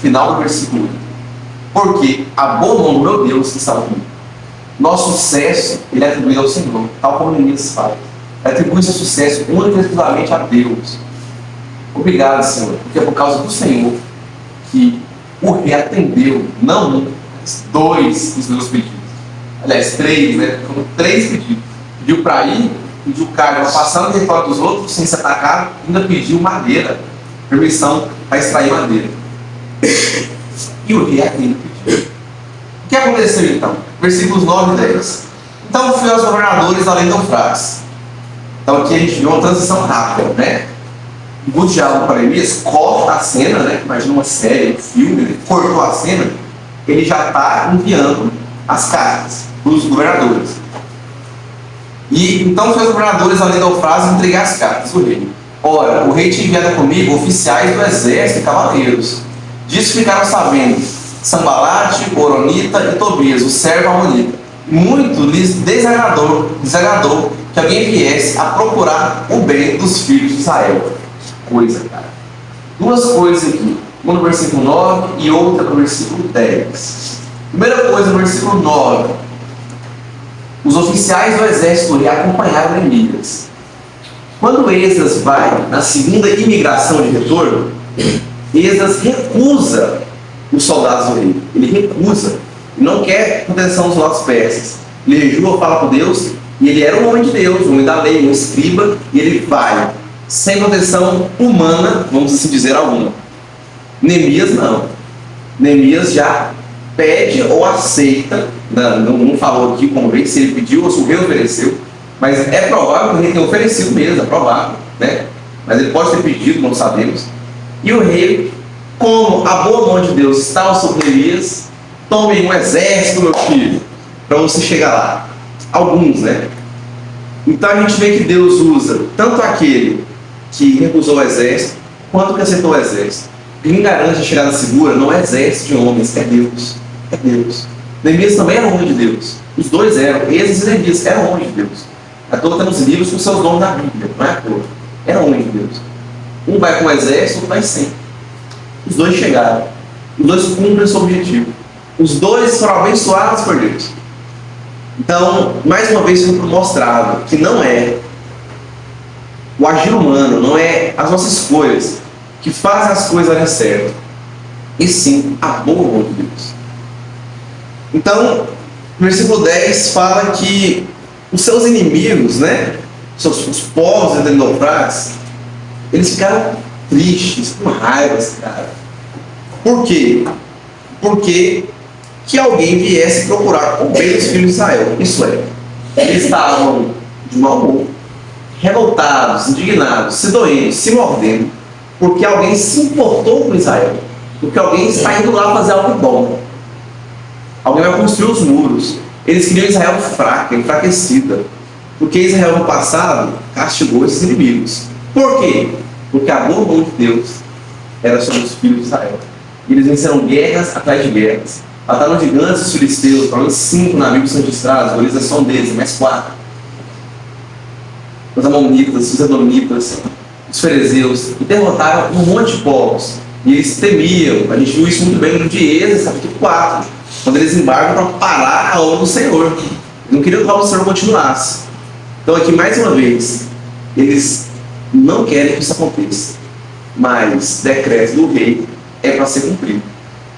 Final do versículo 1. Porque a boa mão do meu Deus estava comigo. Nosso sucesso, ele é atribuído ao Senhor, tal como Neemias fala. Atribui seu sucesso única e exclusivamente a Deus. Obrigado, Senhor, porque é por causa do Senhor que o rei atendeu, não um, mas 2 dos meus pedidos. Aliás, 3, né? Foram 3 pedidos. Pediu para ir, pediu carga para passar no território dos outros sem ser atacado, ainda pediu madeira, permissão para extrair madeira. E o rei ainda pediu. O que aconteceu então? Versículos 9 e 10. Então fui aos governadores além do Eufrates. Então aqui a gente viu uma transição rápida, né? O diálogo para Elias corta a cena, né? Imagina uma série, um filme, ele cortou a cena, ele já está enviando as cartas para os governadores. E então foi os governadores além do Eufrates entregar as cartas do rei. Ora, o rei tinha enviado comigo oficiais do exército e cavaleiros. Disso ficaram sabendo Sambalate, Oronita e Tobias, o servo amonita. Muito lhes desagradou que alguém viesse a procurar o bem dos filhos de Israel. Coisa, cara. Duas coisas aqui. Uma no versículo 9 e outra no versículo 10. Primeira coisa no versículo 9. Os oficiais do exército do rei acompanharam Neemias. Quando Esdras vai na segunda imigração de retorno, Esdras recusa os soldados do rei. Ele recusa. Ele não quer proteção dos nossos persas. Ele jejua, fala com Deus, e ele era um homem de Deus, um homem da lei, um escriba, e ele vai sem proteção humana, vamos assim dizer, alguma. Neemias não. Neemias já pede ou aceita, não falou aqui como rei, se ele pediu ou se o rei ofereceu, mas é provável que o rei tenha oferecido mesmo, é provável, né? Mas ele pode ter pedido, não sabemos. E o rei, como a boa mão de Deus estava sobre Neemias, tome um exército, meu filho, para você chegar lá. Alguns, né? Então a gente vê que Deus usa tanto aquele que recusou o exército, quanto que aceitou o exército. Quem garante a chegada segura não é exército de homens, é Deus. É Deus. Neemias também era homem de Deus. Os dois eram. Esdras e Neemias eram homens de Deus. A toa está nos livros com seus nomes na Bíblia, não é à toa. Era homem de Deus. Um vai com o exército, outro vai sem. Os dois chegaram. Os dois cumprem seu objetivo. Os dois foram abençoados por Deus. Então, mais uma vez, foi mostrado que não é o agir humano, não é as nossas escolhas que fazem as coisas darem certo, e sim a boa mão de Deus. Então, no versículo 10 fala que os seus inimigos, né, os povos do Eufrates, eles ficaram tristes, com raiva, cara. Por quê? Porque que alguém viesse procurar o bem dos filhos de Israel. Isso é, eles estavam de mau humor, revoltados, indignados, se doendo, se mordendo, porque alguém se importou com Israel, porque alguém está indo lá fazer algo bom. Alguém vai construir os muros. Eles queriam Israel fraca, enfraquecida, porque Israel no passado castigou esses inimigos. Por quê? Porque a boa mão de Deus era sobre os filhos de Israel. E eles venceram guerras atrás de guerras. Mataram gigantes os filisteus, pelo menos 5 na Bíblia são registrados, Golias é só um deles, mais 4. Os amonitas, os edomitas, os fariseus, e derrotaram um monte de povos. E eles temiam, a gente viu isso muito bem no livro de Êxodo, capítulo 4, quando eles embarcam para parar a obra do Senhor. Eles não queriam que a obra do Senhor continuasse. Então aqui, mais uma vez, eles não querem que isso aconteça. Mas decreto do rei é para ser cumprido.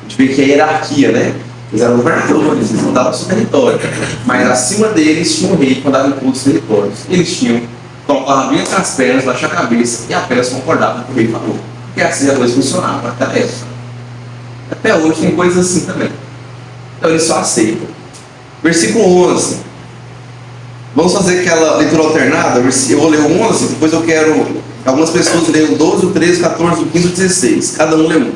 A gente vê que a hierarquia, né? Eles eram governadores, eles mandavam seu território. Mas acima deles tinha um rei que mandava em todos os territórios. Eles tinham, colocavam bem entre as pernas, baixar a cabeça e apenas concordavam com o que o rei falou. Porque assim a coisa funcionava até a época. Até hoje tem coisas assim também. Então eles só aceitam. Versículo 11. Vamos fazer aquela leitura alternada. Eu vou ler o 11, depois eu quero... Algumas pessoas leem o 12, o 13, o 14, o 15 e o 16. Cada um lê um.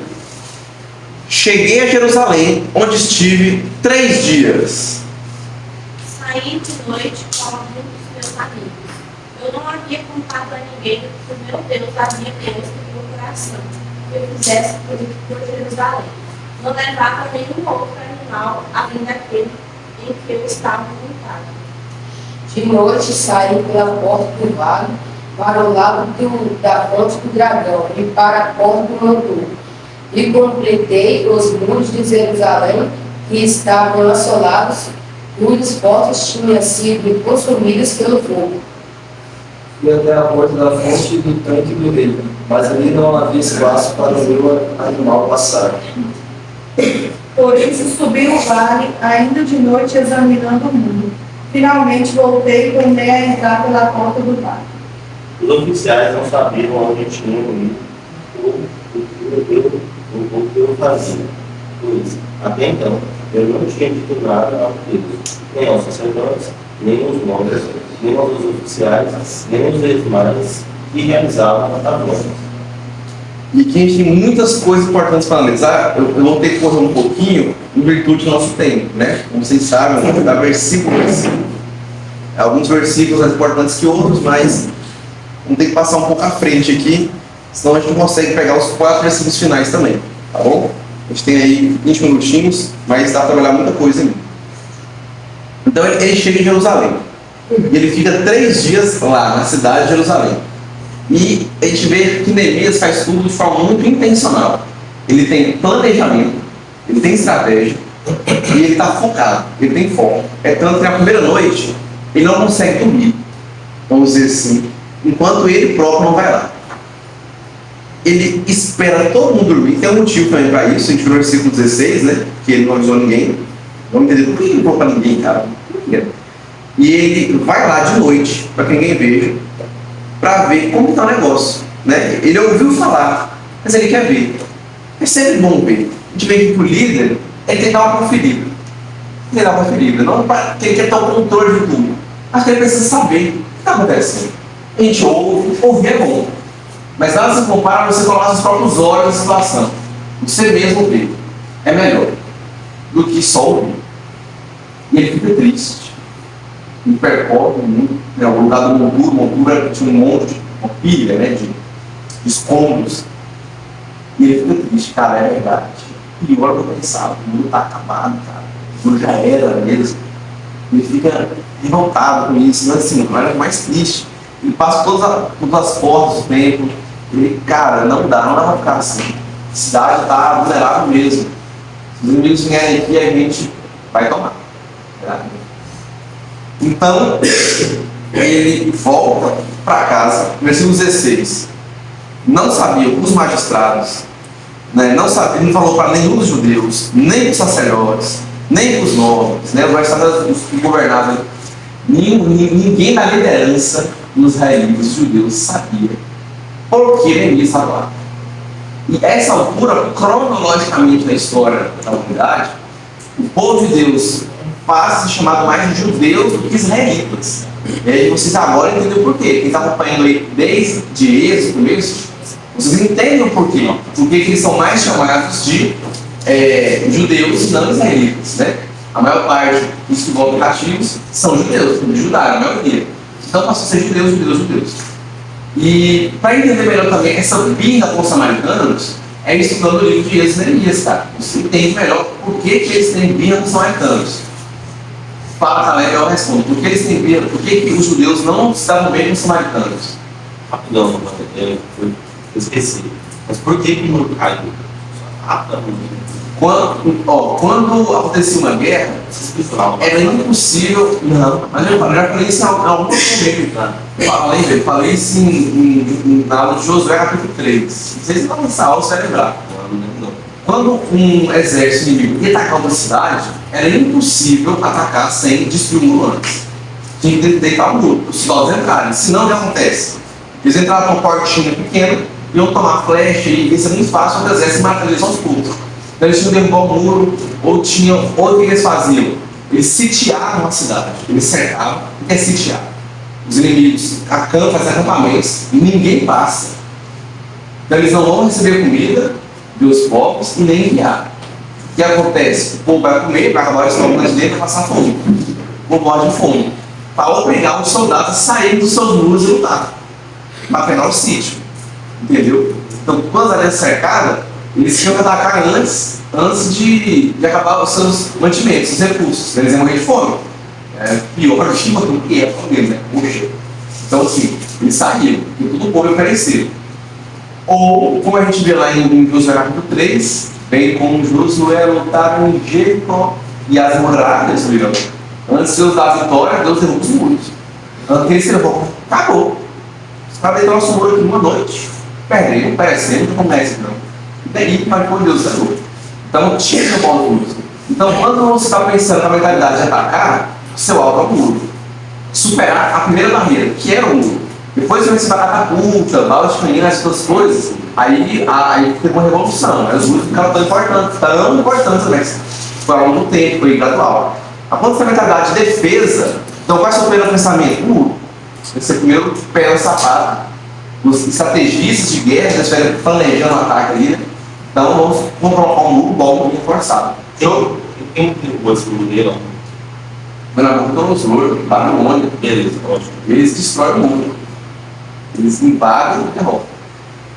Cheguei a Jerusalém, onde estive 3 dias. Saí de noite com alguns dos meus amigos. Eu não havia contado a ninguém que o meu Deus havia posto no meu coração que eu fizesse por Jerusalém. Não levava nenhum outro animal além daquele em que eu estava montado. De noite saí pela porta do vale, para o lado da fonte do dragão e para a porta do Mandu. E completei os muros de Jerusalém que estavam assolados, cujas portas tinham sido consumidas pelo fogo. Fui até a porta da fonte do tanque do rei, mas ali não havia espaço para o meu animal passar. Por isso subi o vale, ainda de noite, examinando o mundo. Finalmente voltei e tornei a entrar pela porta do bar. Os oficiais não sabiam onde tinham ido o que eu fazia. Pois, até então, eu não tinha dito nada ao Deus, nem aos sacerdotes, nem aos nobres, nem aos oficiais, nem aos demais que realizavam a taberna. E que a gente tem muitas coisas importantes para analisar. Eu vou ter que correr um pouquinho em virtude do nosso tempo, né? Como vocês sabem, eu vou dar versículo a versículo. Alguns versículos mais importantes que outros, mas vamos ter que passar um pouco à frente aqui, senão a gente não consegue pegar os 4 versículos finais também, tá bom? A gente tem aí 20 minutinhos, mas dá para trabalhar muita coisa ainda. Então ele chega em Jerusalém. E ele fica 3 dias lá na cidade de Jerusalém. E a gente vê que Neemias faz tudo de forma muito intencional. Ele tem planejamento, ele tem estratégia, e ele está focado, ele tem foco. É tanto que na primeira noite, ele não consegue dormir, vamos dizer assim, enquanto ele próprio não vai lá. Ele espera todo mundo dormir. Tem um motivo também para isso. A gente viu no versículo 16, né? Que ele não avisou ninguém. Vamos entender por que ele não falou para ninguém, cara. E ele vai lá de noite, para que ninguém veja, para ver como está o negócio, né? Ele ouviu falar, mas ele quer ver. É sempre bom ver. A gente vê que o líder é tentar uma conferida. Tentar uma conferida. Não para ele quer ter o controle de tudo. Mas que ele precisa saber o que está acontecendo. A gente ouve, ouvir é bom. Mas nada se compara a você colocar seus próprios olhos na situação. Você mesmo vê. É melhor do que só ouvir. E ele fica triste. Ele percorre o lugar do monturo. O monturo tinha um monte, uma pilha, né, de escombros. E ele fica triste. Cara, é verdade. E olha o que eu pensava. O mundo está acabado, cara. O mundo já era mesmo. Ele fica revoltado com isso. Mas assim, não era mais triste. Ele passa todas as portas do templo. Ele, cara, não dá pra ficar assim. A cidade está vulnerável mesmo. Se os inimigos vierem aqui, a gente vai tomar. Então, ele volta para casa, versículo 16. Não sabia os magistrados, né, não sabia, não falou para nenhum dos judeus, nem para os sacerdotes, nem para os nobres, né, os magistrados que governavam. Ninguém da liderança dos israelitas, judeus, sabia por que Neemias estava lá. E essa altura, cronologicamente na história da humanidade, o povo de Deus passa a ser chamado mais de judeus do que israelitas. E aí vocês agora entendem o porquê. Quem está acompanhando aí desde Êxodo mesmo, vocês entendem o porquê. Porque eles são mais chamados de judeus e não israelitas, né? A maior parte dos que voltam cativos são judeus, de Judá, a maioria. Então passou a ser judeus. E para entender melhor também essa birra com os samaritanos, é estudando o livro de Êxodo e Neemias, cara. Você entende melhor por que eles têm birra com os samaritanos. Fala, Caleb, eu respondo. Por que eles têm birra? Por que os judeus não se davam bem com os samaritanos? Rapidão, eu esqueci. Mas por que não cai? Quando acontecia uma guerra, era impossível. Não, mas eu já falei isso em algum momento. Tá? Eu falei isso na aula de Josué, capítulo 3. Não sei se nessa aula você vai lembrar. Não. Quando um exército inimigo ia atacar uma cidade, era impossível atacar sem destruir o muro antes. Tinha que deitar o muro, os soldados entrarem. Senão, o que acontece? Eles entravam com uma portinha pequena, iam tomar flecha, e isso é muito fácil, o exército matava eles aos poucos. Então eles tinham que derrubar o muro, ou o que eles faziam? Eles sitiavam a cidade, eles cercavam. O que é sitiar? Os inimigos acampam, fazem acampamentos, e ninguém passa. Então eles não vão receber comida dos povos e nem enviar. O que acontece? O povo vai comer, vai acabar o estômago de dentro e vai passar fome. O povo morre de fome. Para obrigar os soldados a saírem dos seus muros e lutar. Para pegar o sítio. Entendeu? Então, quando a área é cercada, eles tinham que atacar antes de acabar os seus mantimentos, os recursos. Eles iam morrer de fome. Pior do que é a fome deles, né? Poxa. Então, assim, eles saíram, e todo o povo ia perecer. Ou, como a gente vê lá em Josué capítulo 3, bem como Josué lutaram em Jericó e as muralhas, viram? Antes de Deus dar a vitória, Deus derrubou os muros. Antes eles derrubou, acabou. Os caras deitaram nosso muro aqui uma noite, perdendo, perecendo, não acontece não. E daí, mas por Deus derrubou. Então, tinha que derrubar os muros. Então, quando você está pensando na mentalidade de atacar, seu alvo é o muro. Superar a primeira barreira, que era o muro. Depois você vai catapulta, bala de canhão, essas outras coisas, aí teve uma revolução. Aí os muros ficaram tão importantes também. Foi ao longo do tempo, foi gradual. A ponto de mentalidade de defesa, então qual é o seu primeiro pensamento? O muro. Esse é o primeiro pé no sapato. Os estrategistas de guerra já estiveram planejando o ataque ali, né? Então vamos colocar um muro bom e reforçado. Show? Quem derrubou esse muro dele? Nabucodonosor, Babilônia. Beleza, ótimo. Eles destroem o mundo. Eles invadem e derrotam.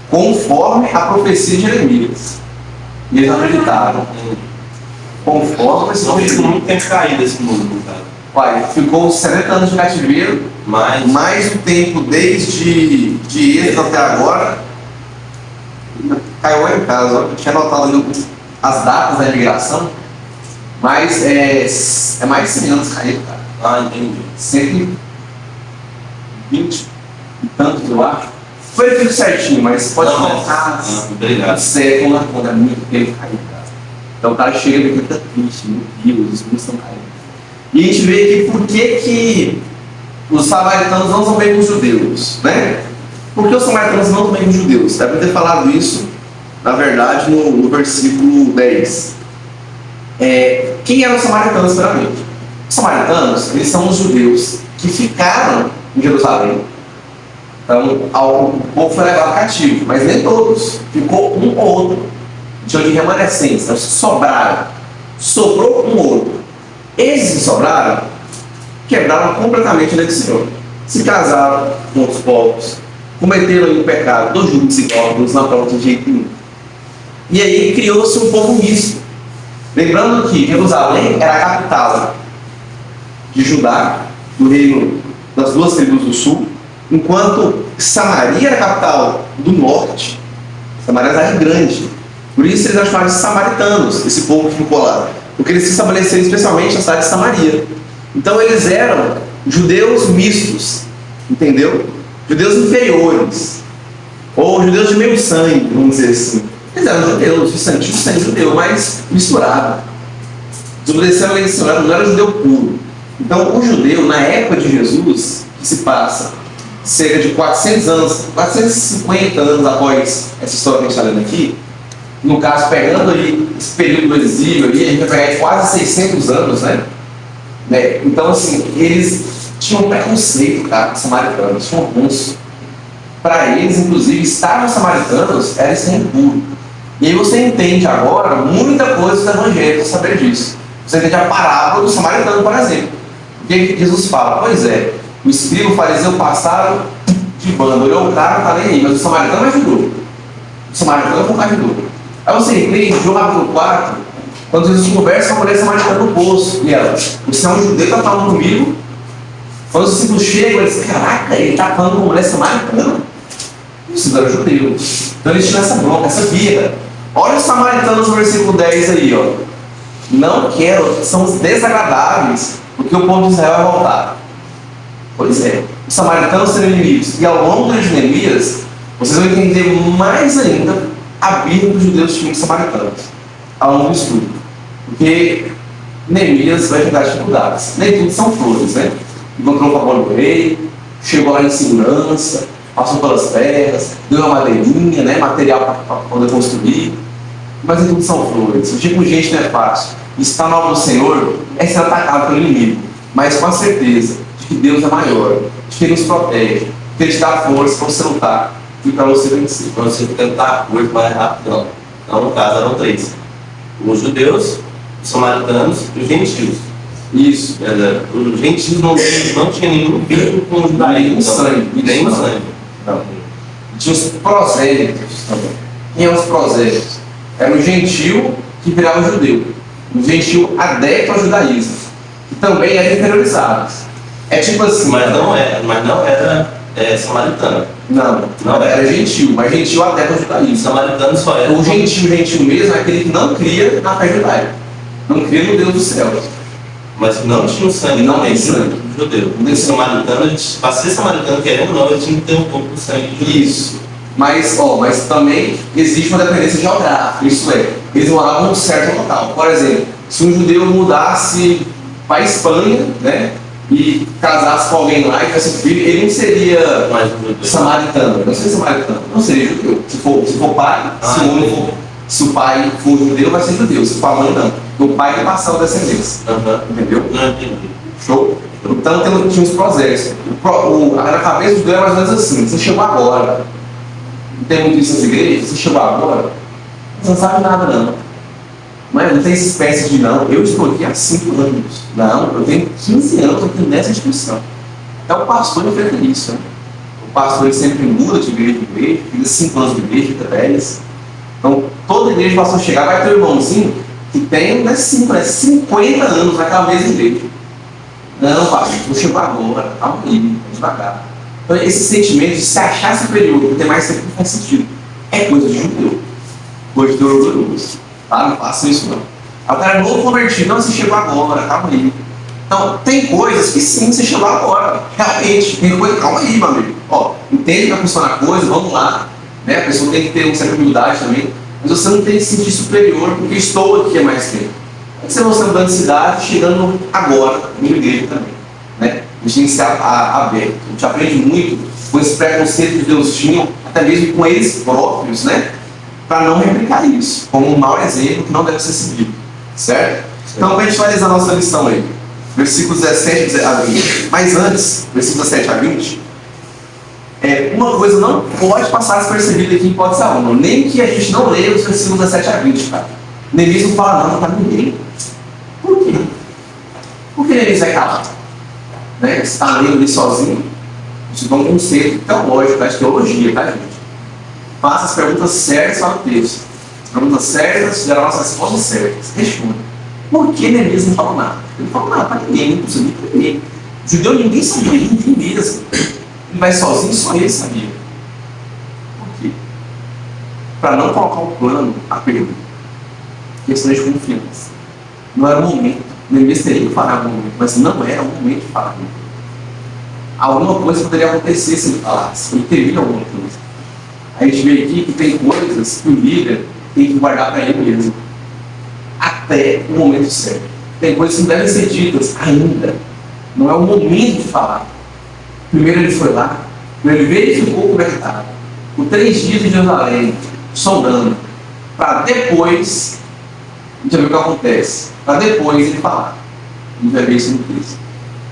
Conforme a profecia de Jeremias. E eles acreditaram. Conforme a profecia Não de ficou Jeremias. muito tempo caído esse muro, cara. Pai, ficou 70 anos de cativeiro, Mas mais o tempo desde Êxodo até agora. Caiu lá em casa, ó. Eu tinha anotado ali as datas da imigração, mas é mais de 100 anos caído, cara. Ah, entendi. 120 e tantos, eu acho. Foi tudo certinho, mas pode Não, colocar obrigado. século na conta, é muito tempo caído, cara. Então o cara chega e fica triste, meu Deus, os muros estão caindo. E a gente vê aqui por que os samaritanos não são bem com os judeus, né? Por que os samaritanos não são bem com os judeus? Deve ter falado isso, na verdade, no versículo 10. Quem eram os samaritanos, primeiramente? Os samaritanos, eles são os judeus que ficaram em Jerusalém. Então, o povo foi levado cativo, mas nem todos. Ficou um ou outro. Tinham de remanescentes, então sobraram. Sobrou um ou outro. Esses que sobraram, quebraram completamente a lei do Senhor. Se casaram com outros povos, cometeram o pecado dos judeus e povos, não pronto de jeito nenhum. E aí criou-se um povo misto. Lembrando que Jerusalém era a capital de Judá, do reino das duas tribos do sul, enquanto Samaria era a capital do norte. Samaria era grande. Por isso eles eram chamados de samaritanos, esse povo que ficou lá. Porque eles se estabeleceram especialmente na cidade de Samaria. Então eles eram judeus mistos, entendeu? Judeus inferiores, ou judeus de meio sangue, vamos dizer assim. Eles eram judeus, de sangue judeu, mas misturado. Desobedeceram a lei do Senhor, não era judeu puro. Então o judeu, na época de Jesus, que se passa cerca de 400 anos, 450 anos após essa história que a gente está lendo aqui, no caso, pegando aí esse período do exílio, ali, a gente vai pegar aí quase 600 anos, né? Então, assim, eles tinham um preconceito, cara, com os samaritanos, tinham alguns. Para eles, inclusive, estar nos samaritanos era ser impuro. E aí você entende agora muita coisa do Evangelho, saber disso. Você entende a parábola do samaritano, por exemplo. O que Jesus fala? Pois é, o escriba e o fariseu passaram de bando, olhou o cara, não tá nem aí, mas o samaritano ajudou. O samaritano não ajudou. Aí você entende, João capítulo 4, quando Jesus conversa com a mulher samaritana no poço, e ela, você é um judeu que está falando comigo? Quando os discípulos chegam, eles dizem, caraca, ele está falando com uma mulher samaritana? Isso era judeu. Então eles tinham essa bronca, essa birra. Olha os samaritanos no versículo 10 aí, ó. Não quero, são os desagradáveis, porque o povo de Israel vai voltar. Pois é, os samaritanos serão inimigos. E ao longo de Neemias, vocês vão entender mais ainda a birra que os judeus tinham com os samaritanos, ao longo do estudo. Porque Neemias vai enfrentar dificuldades. Nem tudo são flores, né? Encontrou o favor do rei, chegou lá em segurança, passou pelas terras, deu uma madeirinha, né? Material para poder construir. Mas nem tudo são flores. O tipo de gente não é fácil. Estar na obra do Senhor é ser atacado pelo inimigo. Mas com a certeza de que Deus é maior, de que Ele nos protege, de que Ele te dá força para você lutar e para você vencer. Quando você tentar coisa mais rápido, não. Então, no caso, eram três: os judeus, os samaritanos e os gentios. Isso. Os gentios não tinham nenhum vínculo com o judaísmo. Nenhum sangue. Nem sangue. Não. Tinha os prosélitos também. Quem é os prosélitos? Era o gentil que virava judeu. O gentil adepto ao judaísmo. Que também era interiorizado. É tipo assim. Mas não era samaritano. Não, era gentil, mas gentil adepto ao judaísmo. Samaritano só era. O gentil mesmo é aquele que não cria na fé judaica. Não cria no Deus dos céus. Mas não tinha o sangue, Não tem sangue. judeu. Não tem O samaritano, para ser samaritano, querendo ou não, ele tinha que ter um pouco do sangue de judeu. Isso. Mas também existe uma dependência geográfica. Isso é, eles moravam num certo local. Por exemplo, se um judeu mudasse para a Espanha, né? E casasse com alguém lá e tivesse um filho, ele não seria Mais um judeu. samaritano, não seria samaritano, não seria judeu. Se for pai, se o homem for, se o pai for judeu, vai ser judeu, se for a mãe, não. O pai vai passar a descendência, Aham. entendeu? Não entendi. Show? Então tinha uns prosélitos. Na cabeça do judeu é mais ou menos assim: você chegou agora, não tem muito isso nas igrejas, você chegou agora, você não sabe nada, não. Mas não tem essa espécie de não, eu estou aqui há 5 anos. Não, eu tenho 15 anos aqui nessa instituição. Então o pastor enfrenta isso, né? O pastor ele sempre muda de igreja em igreja, fica 5 anos de igreja, fica 10. Então toda igreja que o pastor chegar vai ter um irmãozinho que tem, não é 5, é 50 anos naquela mesma igreja. Não, pastor, não chegou agora, calma aí, devagar. Então esse sentimento de se achar superior, de ter mais tempo, não faz sentido. É coisa de judeu. Coisa de orgulhoso. Tá? Não faça isso não. O cara é novo convertido, não, você chegou agora, calma aí. Então, tem coisas que sim, você chegou agora. Realmente, tem coisa, calma aí, meu amigo. Ó, entende como funciona a coisa, vamos lá. Né? A pessoa tem que ter uma certa humildade também. Mas você não tem que se sentir superior, porque estou aqui há mais tempo. Você não está mudando de cidade, chegando agora, na igreja também. Né? A gente tem que ser aberto. A gente aprende muito com esse preconceito que Deus tinha, até mesmo com eles próprios, né? Para não replicar isso, como um mau exemplo que não deve ser seguido, certo? Então, para a gente finalizar a nossa lição aí, versículos 17 a 20. Mas antes, versículos 17 a 20, uma coisa não pode passar despercebida aqui em hipótese alguma, nem que a gente não leia os versículos 17 a 20, cara. Neemias não fala nada para ninguém. Por quê? Porque Neemias vai calar. Né? Você está lendo ali sozinho, isso dá um conceito teológico, de teologia, tá, gente? Faça as perguntas certas para o texto. As perguntas certas geram as respostas certas. Responda. Por que Neemias não falou nada? Ele não falou nada para ninguém, não precisa nem para ninguém. O judeu ninguém sabia, ninguém mesmo. Ele vai sozinho, só ele sabia. Por quê? Para não colocar o plano a perder. Questão de confiança. Não era o momento. Neemias teria que falar em algum momento, mas não era o momento de falar. Alguma coisa poderia acontecer se ele falasse. Ele teria alguma coisa. A gente vê aqui que tem coisas que o líder tem que guardar para ele mesmo, até o momento certo. Tem coisas que não devem ser ditas ainda. Não é o momento de falar. Primeiro ele foi lá, ele verificou como é que estava. Por 3 dias em Jerusalém, sondando, para depois, a gente vai ver o que acontece, para depois ele falar. A gente vai ver isso no texto.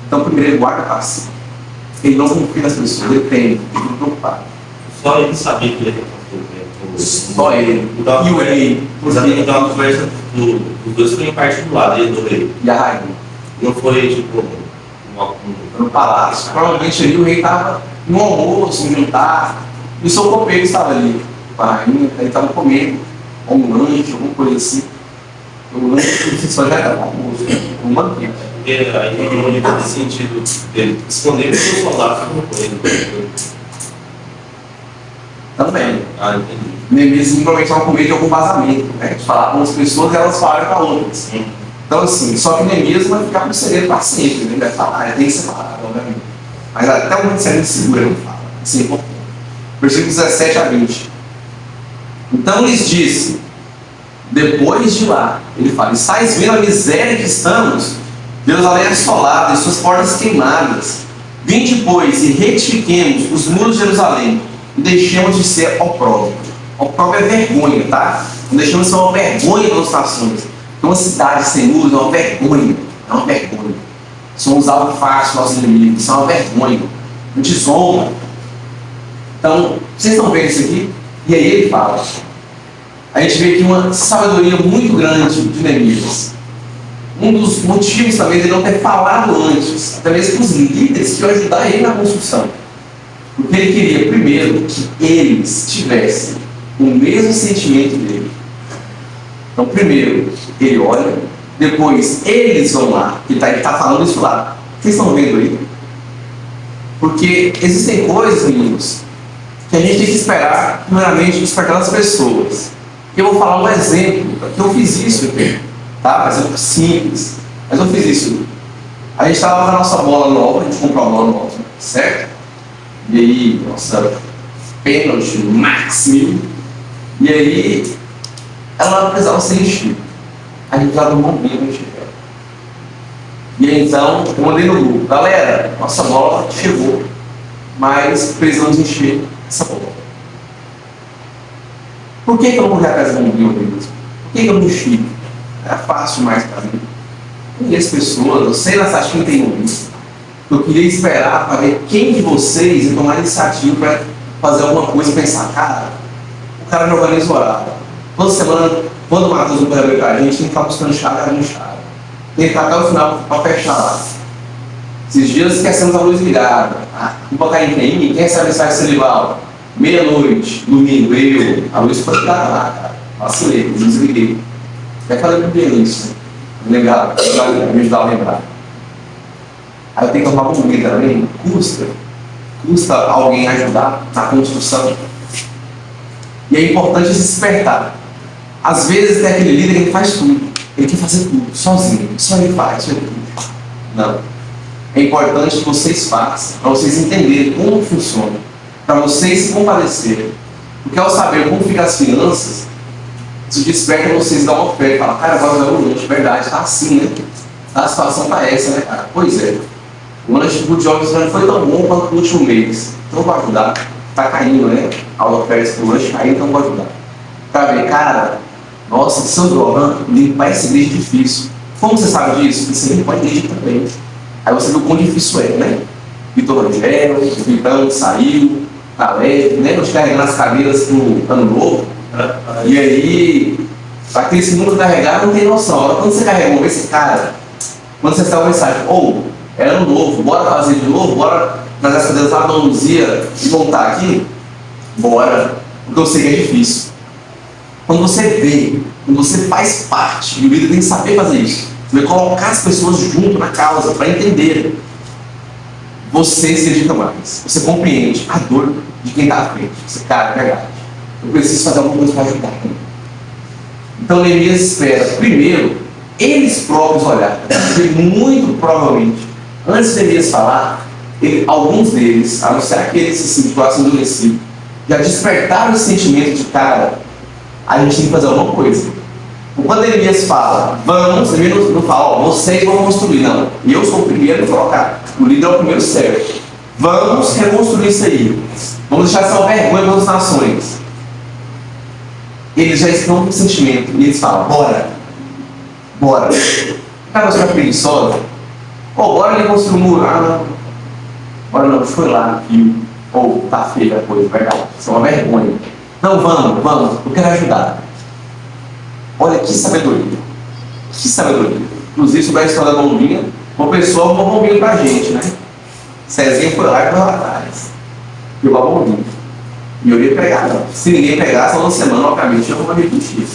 Então primeiro ele guarda para si. Ele não confia nas pessoas, ele tem, ele fica preocupado. Só ele sabia que ele ia ter Só ele. Então, E o rei. então a conversa dos dois foi em particular, ele do rei. E a rainha. Não foi tipo No palácio. Provavelmente ali o rei estava no almoço, no jantar. E o seu copeiro estava ali. A rainha, ele estava comendo. Ou um lanche, alguma coisa assim. O lanche só já era almoço. Um banquete. Porque aí não ia ter sentido dele esconder que os soldados estavam com ele. Também. Ah, entendi. Neemias provavelmente estava com medo de algum vazamento. Né? De falar com as pessoas e elas falaram para outras. Então, assim, só que Neemias vai ficar com o segredo para sempre. Ele vai falar, tem que ser falado, obviamente. Mas até o momento certo ele segura, ele não fala. Isso é importante. Versículos 17 a 20. Então lhes disse, depois de lá, ele fala: estáis vendo a miséria que estamos? Jerusalém é assolada e suas portas queimadas. Vinde, pois, e retifiquemos os muros de Jerusalém e deixemos de ser opróbrio. Opróbrio é vergonha, tá? Não deixamos de ser uma vergonha nas nações. Uma cidade sem muros é uma vergonha. É uma vergonha. Somos algo fácil para nossos inimigos. Isso é uma vergonha. Uma desonra. Então, vocês estão vendo isso aqui? E aí ele fala. A gente vê aqui uma sabedoria muito grande de Neemias. Um dos motivos também de não ter falado antes, até mesmo com os líderes que iam ajudar ele na construção. Porque ele queria, primeiro, que eles tivessem o mesmo sentimento dele. Então, primeiro, ele olha, depois eles vão lá, ele está falando isso lá. Vocês estão vendo aí? Porque existem coisas, meninos, que a gente tem que esperar, primeiramente, despertar das pessoas. Eu vou falar um exemplo, que eu fiz isso, tá? Exemplo simples, mas eu fiz isso. A gente estava com a nossa bola nova, a gente comprou uma bola nova, certo? E aí, nossa pênalti, máximo. E aí, ela precisava ser enchida. A gente precisava de um bombeiro para encher ela. E aí, então, eu mandei no grupo: galera, nossa bola chegou, mas precisamos encher essa bola. Por que eu não vou atrás do meu Deus? Por que eu não enchi? Era fácil demais para mim. E as pessoas, eu sei nessa acho que tem isso. Eu queria esperar para ver quem de vocês ia tomar iniciativa para fazer alguma coisa e pensar: cara, o cara não organiza o horário. Toda semana, quando o Matheus não puder ver com a gente, tem que ficar buscando chave, tem que ficar até o final para fechar lá. Esses dias esquecemos a luz ligada. Não botar em quem recebe mensagem celular? Meia-noite, domingo, a luz foi ligada lá, cara. Vacilei, desliguei. Até falei pro pianista, lembrar, me ajudar a lembrar. Aí eu tenho que tomar comida também. Custa alguém ajudar na construção. E é importante se despertar. Às vezes tem aquele líder que faz tudo. Ele quer fazer tudo, sozinho. Só ele faz, só ele tudo. Não. É importante que vocês façam, para vocês entenderem como funciona, para vocês se compadecerem. Porque ao saber como ficam as finanças, isso desperta vocês dar uma oferta e falar: cara, vai usar o lanche, verdade, tá assim, né? A situação tá essa, né, cara? Pois é. O lanche do jovens não foi tão bom quanto no último mês. Então vou ajudar. Tá caindo, né? A oferta do lanche caindo, então vou ajudar. Pra ver, cara, nossa, seu Johan, limpar essa igreja é difícil. Como você sabe disso? Porque você limpar a igreja também. Aí você viu o quão difícil é, né? Vitor Rangel, o Vitão saiu, tá leve, né? Nós carregando as cadeiras pro ano novo. E aí, para ter esse número carregado, não tem noção. Agora, quando você carrega uma vez, cara, quando você está uma mensagem: é ano novo, bora fazer de novo, bora trazer as cadeiras lá na Luzia e montar aqui? Bora, porque eu sei que é difícil. Quando você vê, quando você faz parte, e o líder tem que saber fazer isso, você vai colocar as pessoas junto na causa, para entender. Você se dedica mais, você compreende a dor de quem está à frente. Você, cara, é verdade, eu preciso fazer alguma coisa para ajudar. Então Neemias espera, primeiro, eles próprios olharem. Porque muito provavelmente, antes de Neemias falar, alguns deles, a não ser aqueles que se situaram endurecidos, já despertaram esse sentimento de: cara, a gente tem que fazer alguma coisa. Quando Neemias fala: vamos, ele não fala: vocês vão construir, não. E eu sou o primeiro a colocar. O líder é o primeiro certo. Vamos reconstruir isso aí. Vamos deixar essa vergonha para as nações. Eles já estão com sentimento. E eles falam: bora. Bora. Cara, você fica preguiçosa? Bora ele construir um muro. Não. Bora não, foi lá, viu? Tá feia a coisa, verdade. Isso é uma vergonha. Não, vamos. Eu quero ajudar. Olha que sabedoria. Que sabedoria. Inclusive, sobre a história da bombinha, uma pessoa arrumou uma bombinha pra gente, né? Cezinha foi lá e foi lá atrás. Deu uma bombinha. E eu ia pegar, não. Se ninguém pegasse, uma semana, obviamente, eu vou repetir.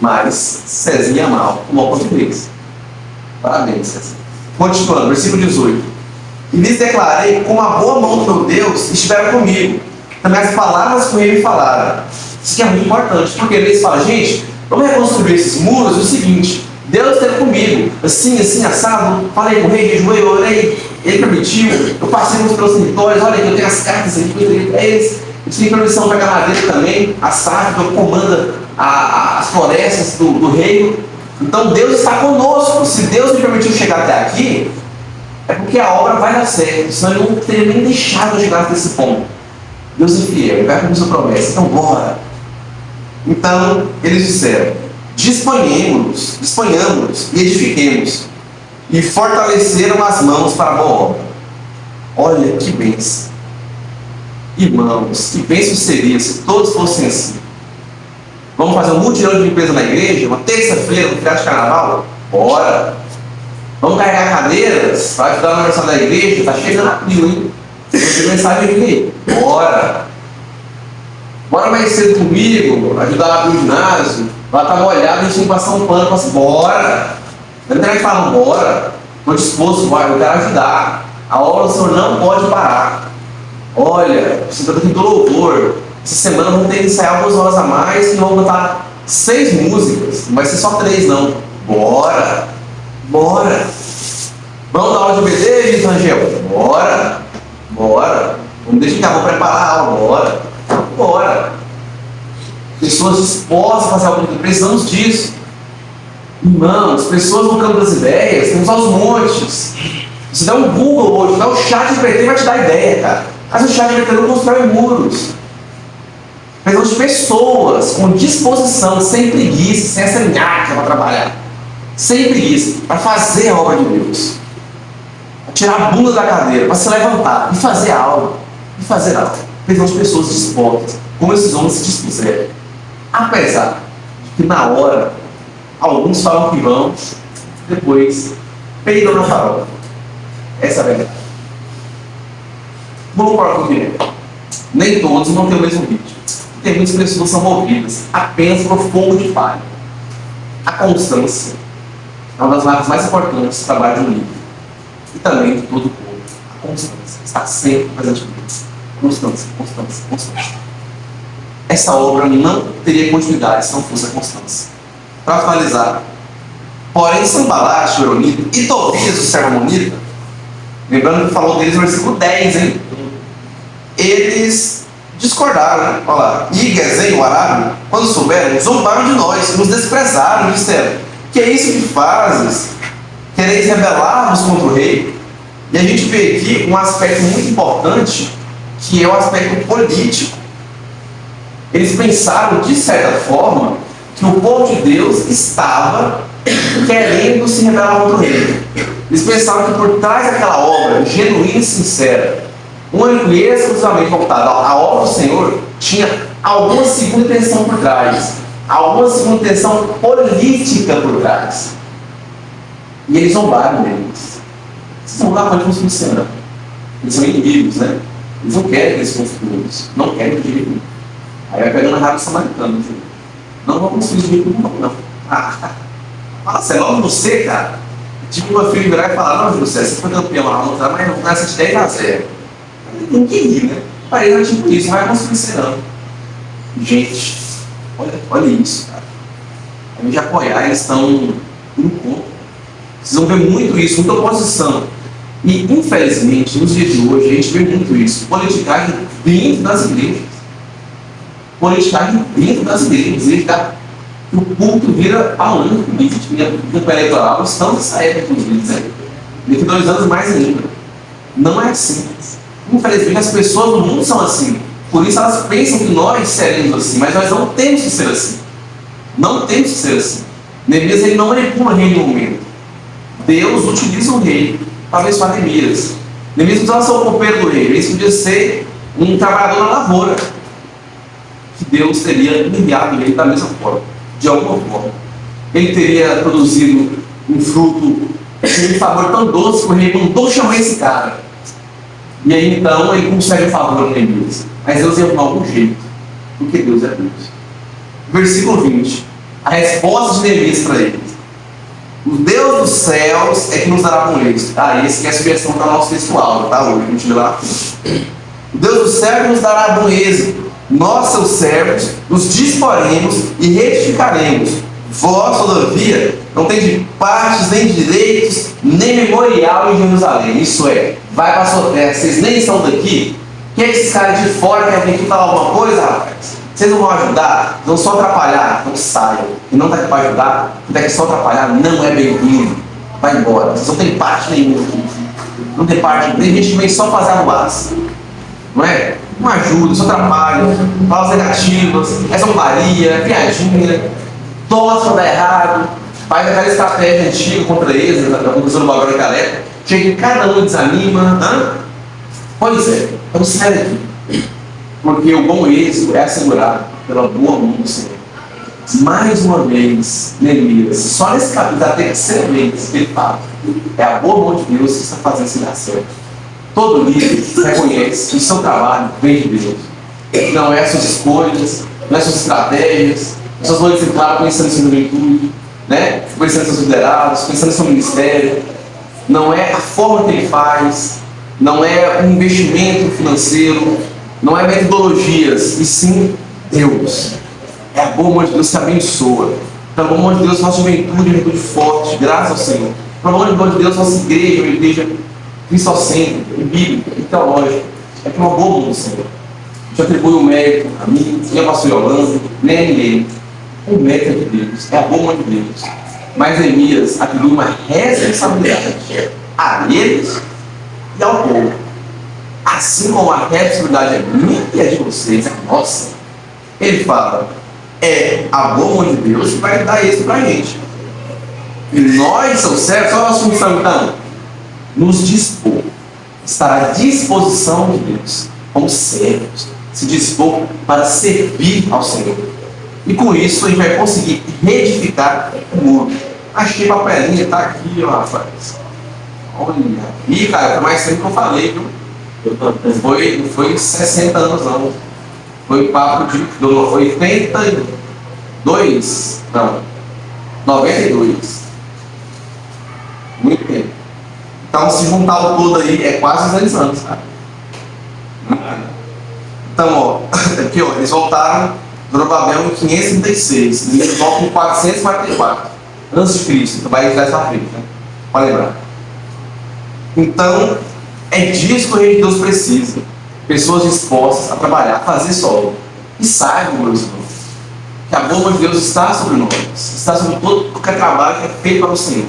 Mas Cezinha mal, um bom português. Parabéns, Cezinha. Continuando, versículo 18. E lhes declarei: com a boa mão do meu Deus estiveram comigo. Também as palavras que ele me falaram. Isso que é muito importante, porque eles falam: gente, vamos reconstruir esses muros. É o seguinte: Deus esteve comigo, assim, assado. Falei com o rei, rejoelhei, orei, ele permitiu. Eu passei nos meus territórios. Olha aqui, eu tenho as cartas aqui, eu entreguei para eles. Eles têm permissão para pegar madeira também. A SAF, que comanda as florestas do reino. Então Deus está conosco. Se Deus me permitiu chegar até aqui, é porque a obra vai dar certo. Senão ele não teria nem deixado eu chegar até esse ponto. Deus é fiel, ele vai cumprir sua promessa. Então bora. Então eles disseram: disponhamos e edifiquemos. E fortaleceram as mãos para a boa obra. Olha que bênção. Irmãos, que bênção seria se todos fossem assim. Vamos fazer um mutirão de limpeza na igreja, uma terça-feira, no final de carnaval? Bora! Vamos carregar cadeiras para ajudar na aniversário da igreja? Está chegando aquilo, hein? Você tem mensagem aqui? Bora! Bora mais cedo comigo, ajudar lá no ginásio. Lá está molhado, a gente tem que passar um pano. Bora! Na internet falam: bora! Estou disposto, eu quero ajudar. A obra do Senhor não pode parar. Olha, você está aqui do louvor. Essa semana vamos ter que ensaiar algumas horas a mais e vamos botar 6 músicas. Não vai ser só 3, não. Bora! Bora! Vamos dar aula de BD, Vitor Rangel? Bora! Bora! Vamos deixar que eu vou preparar a aula. Bora! Bora! Pessoas dispostas a fazer algo, precisamos disso. Irmãos, pessoas no campo das ideias, temos aos montes. Você dá um Google hoje, dá um chat GPT vai te dar ideia, cara. Mas o chat GPT não constrói muros. Precisamos de pessoas com disposição, sem preguiça, sem essa nhaca para trabalhar. Sem preguiça, para fazer a obra de Deus. Para tirar a bunda da cadeira, para se levantar e fazer algo. E fazer algo. Precisamos de pessoas dispostas, como esses homens se dispuseram. Apesar de que na hora, alguns falam que vão, depois peidam na farofa. Essa é a verdade. Vamos para o que nem todos vão ter o mesmo ritmo. Tem muitas pessoas que são movidas apenas por fogo de palha. A constância é uma das marcas mais importantes do trabalho de um líder. E também de todo o povo. A constância está sempre presente em Deus. Constância, constância, constância. Essa obra não teria continuidade se não fosse a constância. Para finalizar, porém Sanbalate, o Euronita, e Tobias, o servo amonita, lembrando que falou deles no versículo 10, hein? Eles discordaram, né? Olha lá. E Gesem, o arábio, quando souberam, zombaram de nós, nos desprezaram, disseram: que é isso que fazes? Quereis rebelar-vos contra o rei? E a gente vê aqui um aspecto muito importante, que é o aspecto político. Eles pensaram, de certa forma, que o povo de Deus estava querendo se rebelar contra o rei. Eles pensavam que por trás daquela obra genuína e sincera, única e exclusivamente voltada à obra do Senhor, tinha alguma segunda intenção por trás, alguma segunda intenção política por trás. E eles zombaram deles. Vocês vão lá para a construção. Eles são inimigos, né? Eles não querem que eles construam isso. Não querem que eles. Aí vai pegando a rádio samaritana. Não vamos construir de jeito nenhum, não. Nossa, é logo você, cara. Tipo, meu filho virar e falar: não, José, você foi campeão lá, não tá, mas não começa de 10-0. Tem que ir, né? Para ele é tipo isso, não vai construir isso não. Gente, olha isso, cara. A gente apoiar, eles estão no contra. Vocês vão ver muito isso, muita oposição. E, infelizmente, nos dias de hoje, a gente vê muito isso. Politicagem dentro das igrejas. Politicagem dentro das igrejas. O culto vira palanque político. E a campanha eleitoral, estamos nessa época, inclusive, né? Daqui 2 anos mais ainda. Não é assim. Infelizmente, as pessoas do mundo são assim. Por isso elas pensam que nós seremos assim, mas nós não temos que ser assim. Não temos que ser assim. Neemias, ele não manipula o rei no momento. Deus utiliza o rei para abençoar Neemias. Neemias não precisava ser o copeiro do rei, ele podia ser um trabalhador na lavoura, que Deus teria enviado ele da mesma forma, de alguma forma. Ele teria produzido um fruto de favor tão doce que o rei mandou chamar esse cara. E aí então ele concede o favor a Neemias. Mas Deus ia arrumar algum jeito, porque Deus é Deus. Versículo 20. A resposta de Neemias para ele: o Deus dos céus é que nos dará bom êxito. Esse que é a sugestão do nosso textual, tá? Hoje a gente lê lá na frente. O Deus dos céus é que nos dará bom êxito. Nós, seus servos, nos disporemos e retificaremos. Vós, todavia, não tendes partes, nem direitos, nem memorial em Jerusalém. Isso é, vai para a sua terra, vocês nem estão daqui. Quem é que esses caras de fora querem vir aqui falar alguma coisa, rapaz? Vocês não vão ajudar? Vão só atrapalhar? Então saiam. E não está aqui para ajudar? Quem está aqui só atrapalhar não é bem-vindo. Vai embora. Vocês não têm parte nenhuma aqui. Não tem parte. Tem gente que vem só fazer arruaça. Não é? Não ajuda, só atrapalha. Palavras negativas, é zombaria, é piadinha. Torce para dar errado. Faz aquela estratégia antiga contra eles, usando o bagulho da galera. Chega em cada um e desanima. Pois é, então sai daqui. Porque o bom êxito é assegurado pela boa mão do Senhor. Mais uma vez, Neemias, só nesse capítulo, da terceira vez que ele fala, é a boa mão de Deus que está fazendo isso dar certo. Todo líder reconhece que o seu trabalho vem de Deus. Não é as suas escolhas, não é as suas estratégias, as suas noites em claro pensando em sua juventude, né? Pensando em seus liderados, pensando em seu ministério. Não é a forma que ele faz, não é um investimento financeiro, não é metodologias, e sim Deus. É a boa mão de Deus que abençoa. Pela boa mão de Deus, nossa juventude forte, graças ao Senhor. Pela boa mão de Deus, nossa igreja, uma igreja cristocêntrica, bíblica e teológica. É que uma boa mão do Senhor. A gente atribui o mérito a mim, nem a pastor Yolanda, nem a ninguém. O mérito é de Deus, é a boa mão de Deus. Mas Neemias atribuiu uma responsabilidade a eles e ao povo. Assim como a responsabilidade é minha e é de vocês, é nossa. Ele fala, é a boa mão de Deus que vai dar isso pra gente. E nós, são certos, qual é a nossa função então? Nos dispor, estar à disposição de Deus, como servos, se dispor para servir ao Senhor. E com isso a gente vai conseguir reedificar o muro. Achei papelinha, está aqui, ó, rapaz. Olha, e cara, foi mais tempo que eu falei, viu? Não foi 60 anos não. Foi papo de 82, não, 92. Muito tempo. Então, se juntar o todo aí, é quase 200 anos, cara. Então, ó, aqui, ó, eles voltaram Zorobabel em 536, e eles voltam em 444 antes de Cristo. Então, vai entrar essa frente, né? Pode lembrar. Então, é disso que o reino de Deus precisa. Pessoas dispostas a trabalhar, a fazer solo. E saibam, meus irmãos, que a boa de Deus está sobre nós, está sobre todo qualquer trabalho que é feito para o Senhor.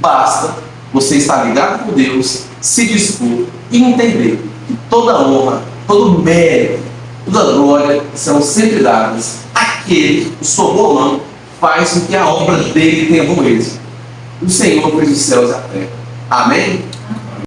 Basta você estar ligado com Deus, se dispor e entender que toda honra, todo mérito, toda glória serão sempre dadas àquele que, sua boa mão, faz com que a obra dele tenha bom êxito. O Senhor fez os céus e a terra. Amém?